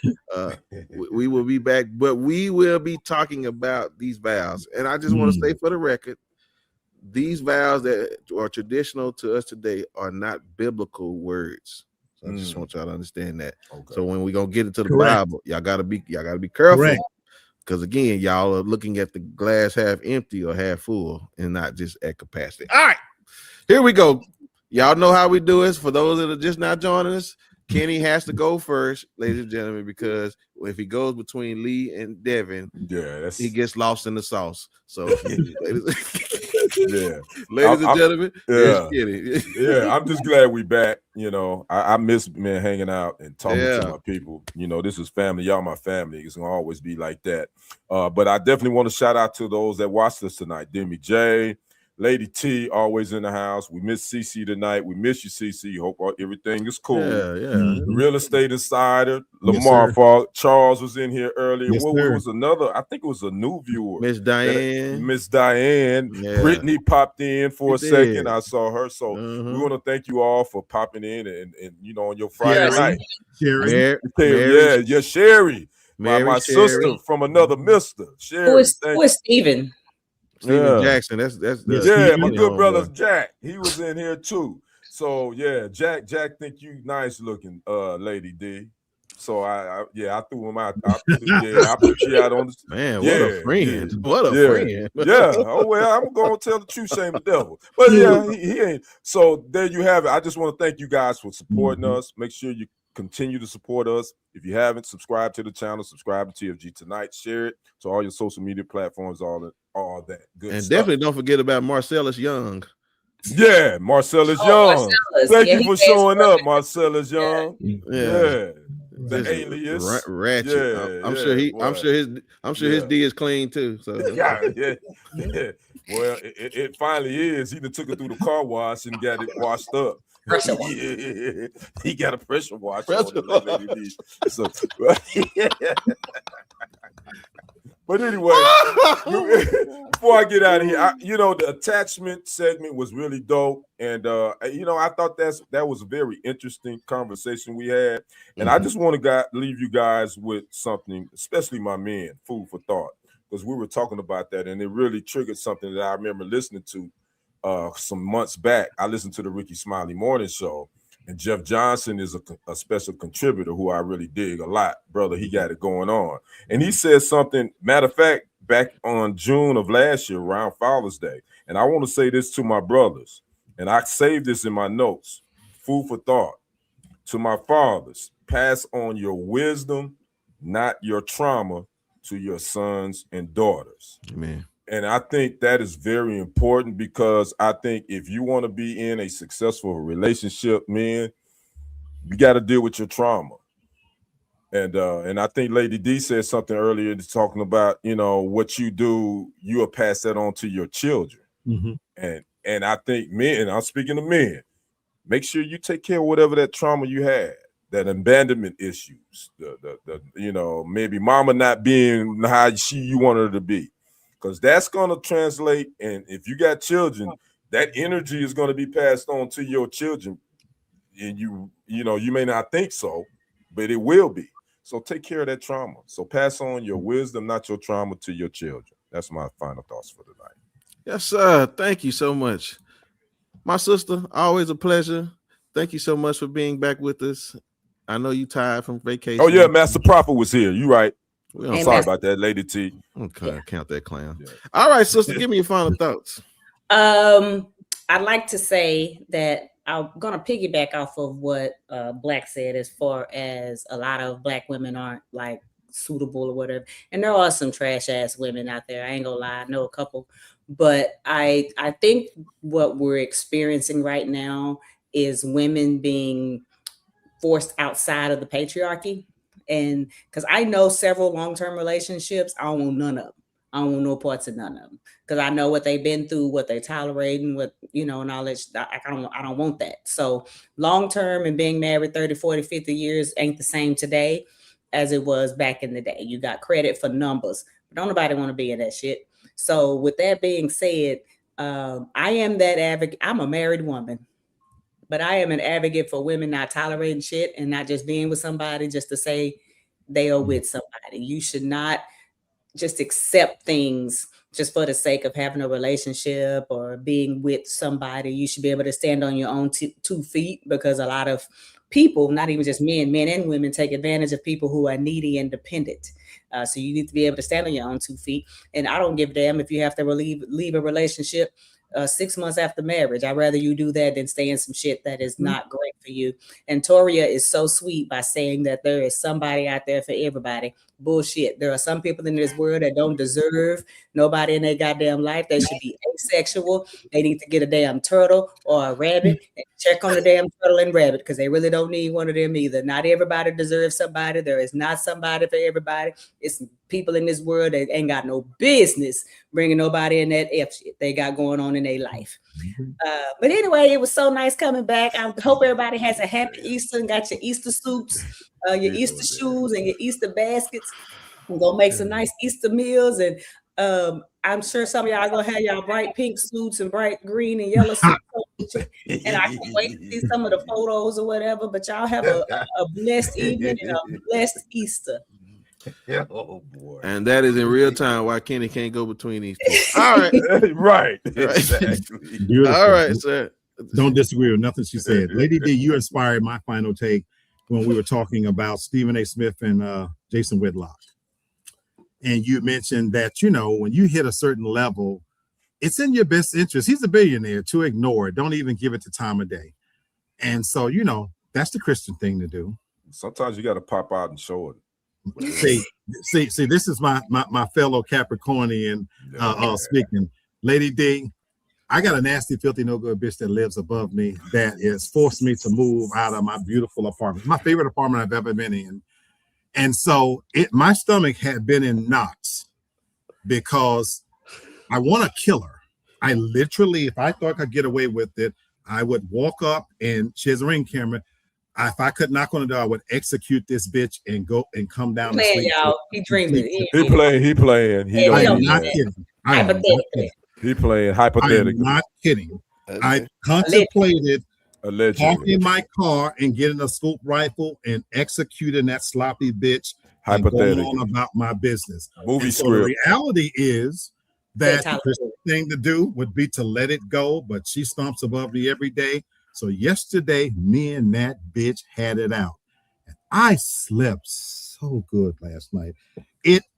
we will be back. But we will be talking about these vows, and I just want to say for the record, these vows that are traditional to us today are not biblical words. So I just want y'all to understand that. Okay. So when we're gonna get into the Bible, y'all gotta be careful. Correct. Because again, y'all are looking at the glass half empty or half full and not just at capacity. All right, here we go. Y'all know how we do it. For those that are just not joining us, Kenny has to go first, ladies and gentlemen, because if he goes between Lee and Devin, he gets lost in the sauce. So, ladies and gentlemen, Kenny. I'm just glad we back. You know, I miss hanging out and talking to my people. You know, this is family. Y'all my family. It's gonna always be like that. But I definitely want to shout out to those that watched us tonight. Demi J, Lady T, always in the house. We miss CC tonight. We miss you, CC. Hope everything is cool. The Real Estate Insider, Lamar Falk, Charles was in here earlier. It was another, I think it was a new viewer. Miss Diane. Brittany popped in for a second. I saw her. So we want to thank you all for popping in and you know, on your Friday night. Sherry. Sherry. My sister from another mister. Sherry. Who is Steven? Steven Jackson. That's my good brother Jack. He was in here too. So Jack think you nice looking, Lady D. So I threw him out. I put you out on the man. What a friend! What a friend! Oh well, I'm gonna tell the truth, shame the devil. But he ain't. So there you have it. I just want to thank you guys for supporting us. Make sure you continue to support us. If you haven't, subscribe to the channel. Subscribe to TFG Tonight. Share it to all your social media platforms. All that good and stuff. Definitely don't forget about Marcellus Young. Yeah, Marcellus Young. Thank you for showing up, Marcellus Young. The alias Ratchet. I'm sure his D is clean too. So Well, it finally is. He took it through the car wash and got it washed up. Pressure wash. He got a pressure wash on it. So, but anyway, before I get out of here, the attachment segment was really dope, and I thought that was a very interesting conversation we had, and I just want to leave you guys with something, especially my men, food for thought, because we were talking about that, and it really triggered something that I remember listening to some months back. I listened to the Ricky Smiley Morning Show, and Jeff Johnson is a special contributor who I really dig a lot. Brother, he got it going on. And he said something, matter of fact, back on June of last year, around Father's Day. And I want to say this to my brothers, and I saved this in my notes. Food for thought. To my fathers, pass on your wisdom, not your trauma, to your sons and daughters. Amen. And I think that is very important, because I think if you want to be in a successful relationship, man, you got to deal with your trauma. And I think Lady D said something earlier talking about, what you do, you will pass that on to your children. And I think men, I'm speaking to men, make sure you take care of whatever that trauma you had, that abandonment issues, the maybe mama not being how you want her to be. Because that's going to translate, and if you got children, that energy is going to be passed on to your children. And you may not think so, but it will be. So take care of that trauma. So pass on your wisdom, not your trauma, to your children. That's my final thoughts for tonight. Yes, sir. Thank you so much. My sister, always a pleasure. Thank you so much for being back with us. I know you tired from vacation. Oh, yeah, Master Prophet was here. You right. I'm sorry about that, Lady T. Okay, count that clown. Yeah. All right, sister, give me your final thoughts. I'd like to say that I'm gonna piggyback off of what Black said, as far as a lot of Black women aren't like suitable or whatever. And there are some trash ass women out there. I ain't gonna lie, I know a couple. But I think what we're experiencing right now is women being forced outside of the patriarchy. And because I know several long-term relationships, I don't want none of them. I don't want no parts of none of them because I know what they've been through, what they tolerate, and what, you know, and all that. I don't want that. So long-term and being married 30, 40, 50 years ain't the same today as it was back in the day. You got credit for numbers, but don't nobody want to be in that shit. So with that being said, I am that advocate. I'm a married woman, but I am an advocate for women not tolerating shit and not just being with somebody just to say they are with somebody. You should not just accept things just for the sake of having a relationship or being with somebody. You should be able to stand on your own 2 feet, because a lot of people, not even just men and women, take advantage of people who are needy and dependent. So you need to be able to stand on your own 2 feet. And I don't give a damn if you have to leave a relationship 6 months after marriage. I'd rather you do that than stay in some shit that is not great for you. And Toria is so sweet by saying that there is somebody out there for everybody. Bullshit. There are some people in this world that don't deserve nobody in their goddamn life. They should be asexual. They need to get a damn turtle or a rabbit and check on the damn turtle and rabbit, because they really don't need one of them either. Not everybody deserves somebody. There is not somebody for everybody. It's people in this world that ain't got no business bringing nobody in that F shit they got going on in their life. But anyway, it was so nice coming back. I hope everybody has a happy Easter and got your Easter suits, your Easter shoes, and your Easter baskets. And go make some nice Easter meals. And I'm sure some of y'all are gonna have y'all bright pink suits and bright green and yellow suits. And I can't wait to see some of the photos or whatever. But y'all have a blessed evening and a blessed Easter. Oh boy. And that is in real time why Kenny can't go between these two. All right. Right. Exactly. Beautiful. All right, sir. Don't disagree with nothing she said. Lady D, you inspired my final take when we were talking about Stephen A. Smith and Jason Whitlock. And you mentioned that, you know, when you hit a certain level, it's in your best interest. He's a billionaire, to ignore it. Don't even give it the time of day. And so, you know, that's the Christian thing to do. Sometimes you got to pop out and show it. See, this is my fellow Capricornian speaking. Lady D, I got a nasty, filthy, no good bitch that lives above me that has forced me to move out of my beautiful apartment. My favorite apartment I've ever been in. And so my stomach had been in knots because I want to kill her. I literally, if I thought I could get away with it, I would walk up, and she has a ring camera. If I could knock on the door, I would execute this bitch and go and come down. Y'all. He dreaming. He playing. I'm not kidding. He playing hypothetically. I'm not kidding. I contemplated parking my car and getting a scoop rifle and executing that sloppy bitch and going on about my business. Movie so script. the reality is that the Christian thing to do would be to let it go, but she stomps above me every day. So yesterday, me and that bitch had it out. And I slept so good last night.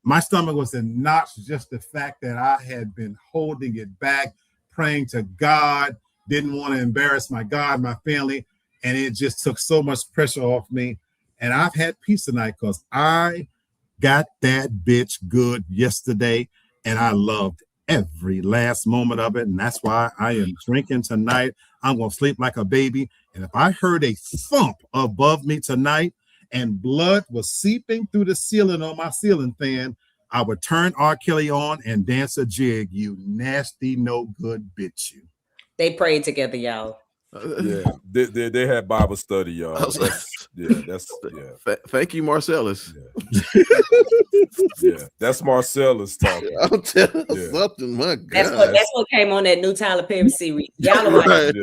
My stomach was in knots, just the fact that I had been holding it back, praying to God, didn't want to embarrass my God, my family, and it just took so much pressure off me. And I've had peace tonight because I got that bitch good yesterday, and I loved every last moment of it. And that's why I am drinking tonight. I'm going to sleep like a baby. And if I heard a thump above me tonight and blood was seeping through the ceiling on my ceiling fan, I would turn R. Kelly on and dance a jig. You nasty, no good bitch, you. They prayed together, y'all. Yeah, they had Bible study, y'all. Thank you, Marcellus. Yeah, that's Marcellus talking. I'm telling you something, my God. That's what came on that new Tyler Perry series. Y'all are right.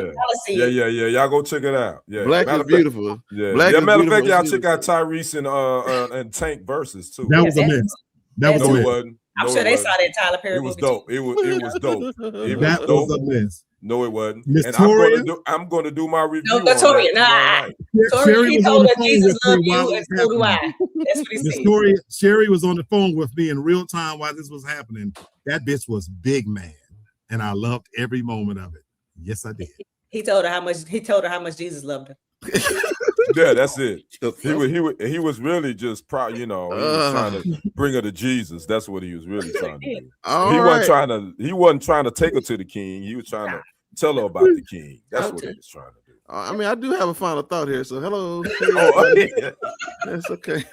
Yeah. Y'all go check it out. Yeah, Black is beautiful. Yeah, Black is matter of fact, y'all beautiful. check out Tyrese and Tank verses too. That was a miss. That was a miss. I'm sure they saw that Tyler Perry. It was dope. It was dope. That was a miss. No, it wasn't. Miss And Toria? I'm going to do my review. No, Toria, Toria, he told her Jesus loved you, and so do I. That's what he said. Sherry was on the phone with me in real time while this was happening. That bitch was big, man, and I loved every moment of it. Yes, I did. He told her how much Jesus loved her. Yeah, that's it. He was really just proud, he was trying to bring her to Jesus. That's what he was really trying to do. He wasn't trying to take her to the king. He was trying to tell her about the king. That's what he was trying to do. I mean, I do have a final thought here. So hello. That's okay.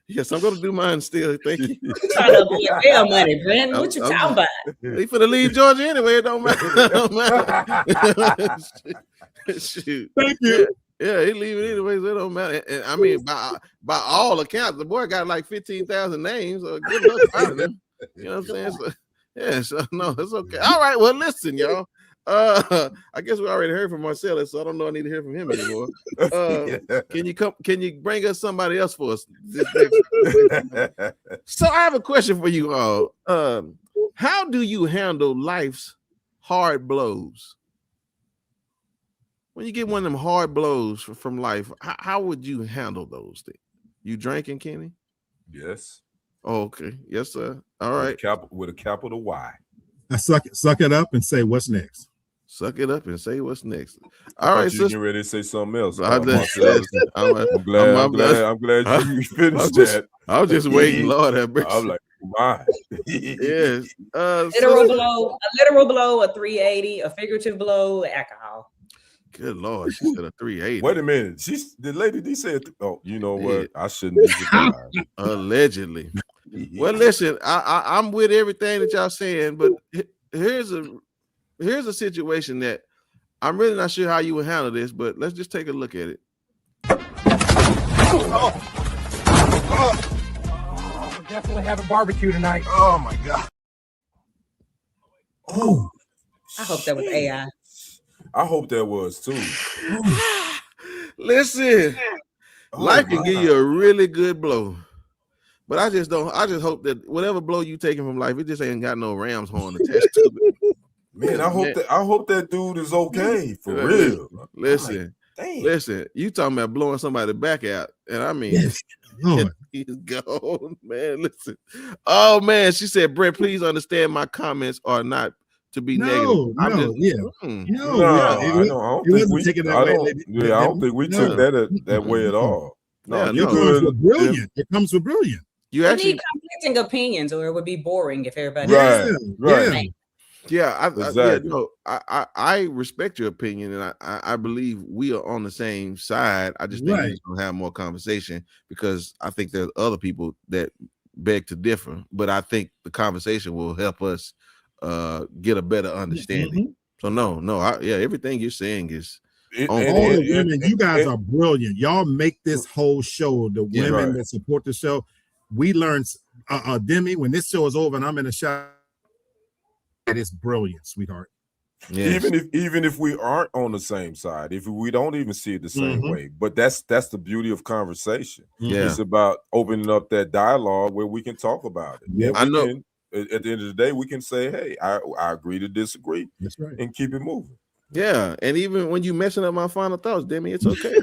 Yes, I'm gonna do mine still. Thank you. Trying to avoid bail money, Brent. What you talking about? He finna leave Georgia anyway. It don't matter. It don't matter. Shoot. Thank you. Yeah, he leaving anyway, so it don't matter. And I mean, by all accounts, the boy got like 15,000 names. So good luck finding him. You know what I'm saying? So, yeah, so no, it's okay. All right, well, listen, y'all. I guess we already heard from Marcellus, so I don't know I need to hear from him anymore. Can you bring us somebody else for us? So I have a question for you all. How do you handle life's hard blows? When you get one of them hard blows from life, how would you handle those things? You drinking, Kenny? Yes. Oh, okay. Yes, sir. All right. With a capital Y. I suck it up and say what's next. Suck it up and say what's next. All right, you getting ready to say something else. I'm glad you finished that. I was just waiting, Lord have mercy. I'm like, my. Yes. A literal blow, a 380, a figurative blow, alcohol. Good Lord, she said a 380. Wait a minute. The lady D said, oh, you know what? I shouldn't be surprised. Allegedly. Well, listen, I'm with everything that y'all saying, but here's a situation that I'm really not sure how you would handle this, but let's just take a look at it. We're definitely having barbecue tonight. Oh my God. Oh, I hope that was AI. I hope that was too. Listen, life can give you a really good blow. But I just hope that whatever blow you taking from life, it just ain't got no ram's horn attached to it. Man, I hope that dude is okay for real. Listen, you talking about blowing somebody back out, and I mean, yes. He's gone, man. Listen, oh man, she said, Brent, please understand my comments are not to be negative. I don't think we took that way at all. No, it comes with brilliant. It comes with brilliant. You actually need conflicting opinions, or it would be boring if everybody. Right. Yeah, exactly. I respect your opinion, and I believe we are on the same side. I just think we're gonna have more conversation because I think there's other people that beg to differ, but I think the conversation will help us get a better understanding. So everything you're saying is all the women. You guys are brilliant. Y'all make this whole show. The women that support the show. We learned, Demi, when this show is over and I'm in the shop. It is brilliant, sweetheart. Yes. Even if we aren't on the same side, if we don't even see it the same way, but that's the beauty of conversation. Yeah, it's about opening up that dialogue where we can talk about it. Yeah, I know. At the end of the day, we can say, "Hey, I agree to disagree," that's right, and keep it moving. Yeah, and even when you messing up my final thoughts, Demi, it's okay.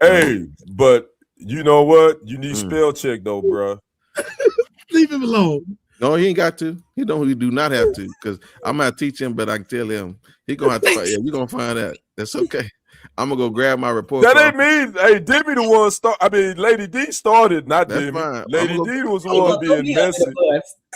Hey, but you know what? You need spell check though, bro. Leave him alone. No, he ain't got to. He do not have to, because I'm gonna teach him, but I can tell him he gonna have to find. Yeah, we're gonna find out. That's okay. I'm gonna go grab my report. That ain't mean. Hey, Demi the one start. I mean, Lady D started, not Demi. Fine. Lady D was the one being messy.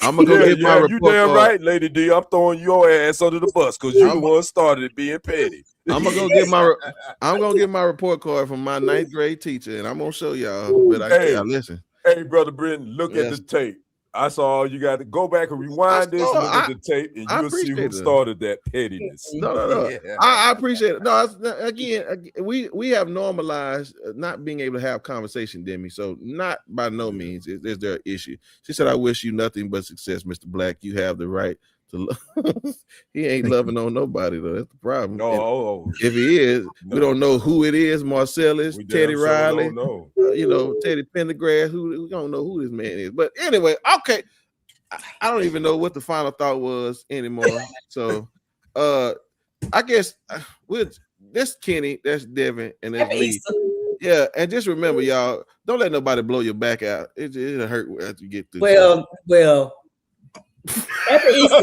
I'm gonna go get my report. You damn right, Lady D. I'm throwing your ass under the bus because you the one started it being petty. I'm gonna get my report card from my 9th grade teacher, and I'm gonna show y'all. But listen. Hey, Brother Brenton, look at the tape. I saw you got to go back and rewind this, look at the tape, and you'll see who started that pettiness. No. I appreciate it. No, again, we have normalized not being able to have conversation, Demi. So not by no means is there an issue. She said, "I wish you nothing but success, Mr. Black. You have the right to love." He ain't loving on nobody though. That's the problem. If he is, we don't know who it is. Marcellus, Teddy Riley, Teddy Pendergrass. We don't know who this man is. But anyway, okay. I don't even know what the final thought was anymore. So, I guess that's Kenny, that's Devin, and that's Lee. Yeah, and just remember, y'all, don't let nobody blow your back out. It'll hurt after you get through. Well. Happy Easter.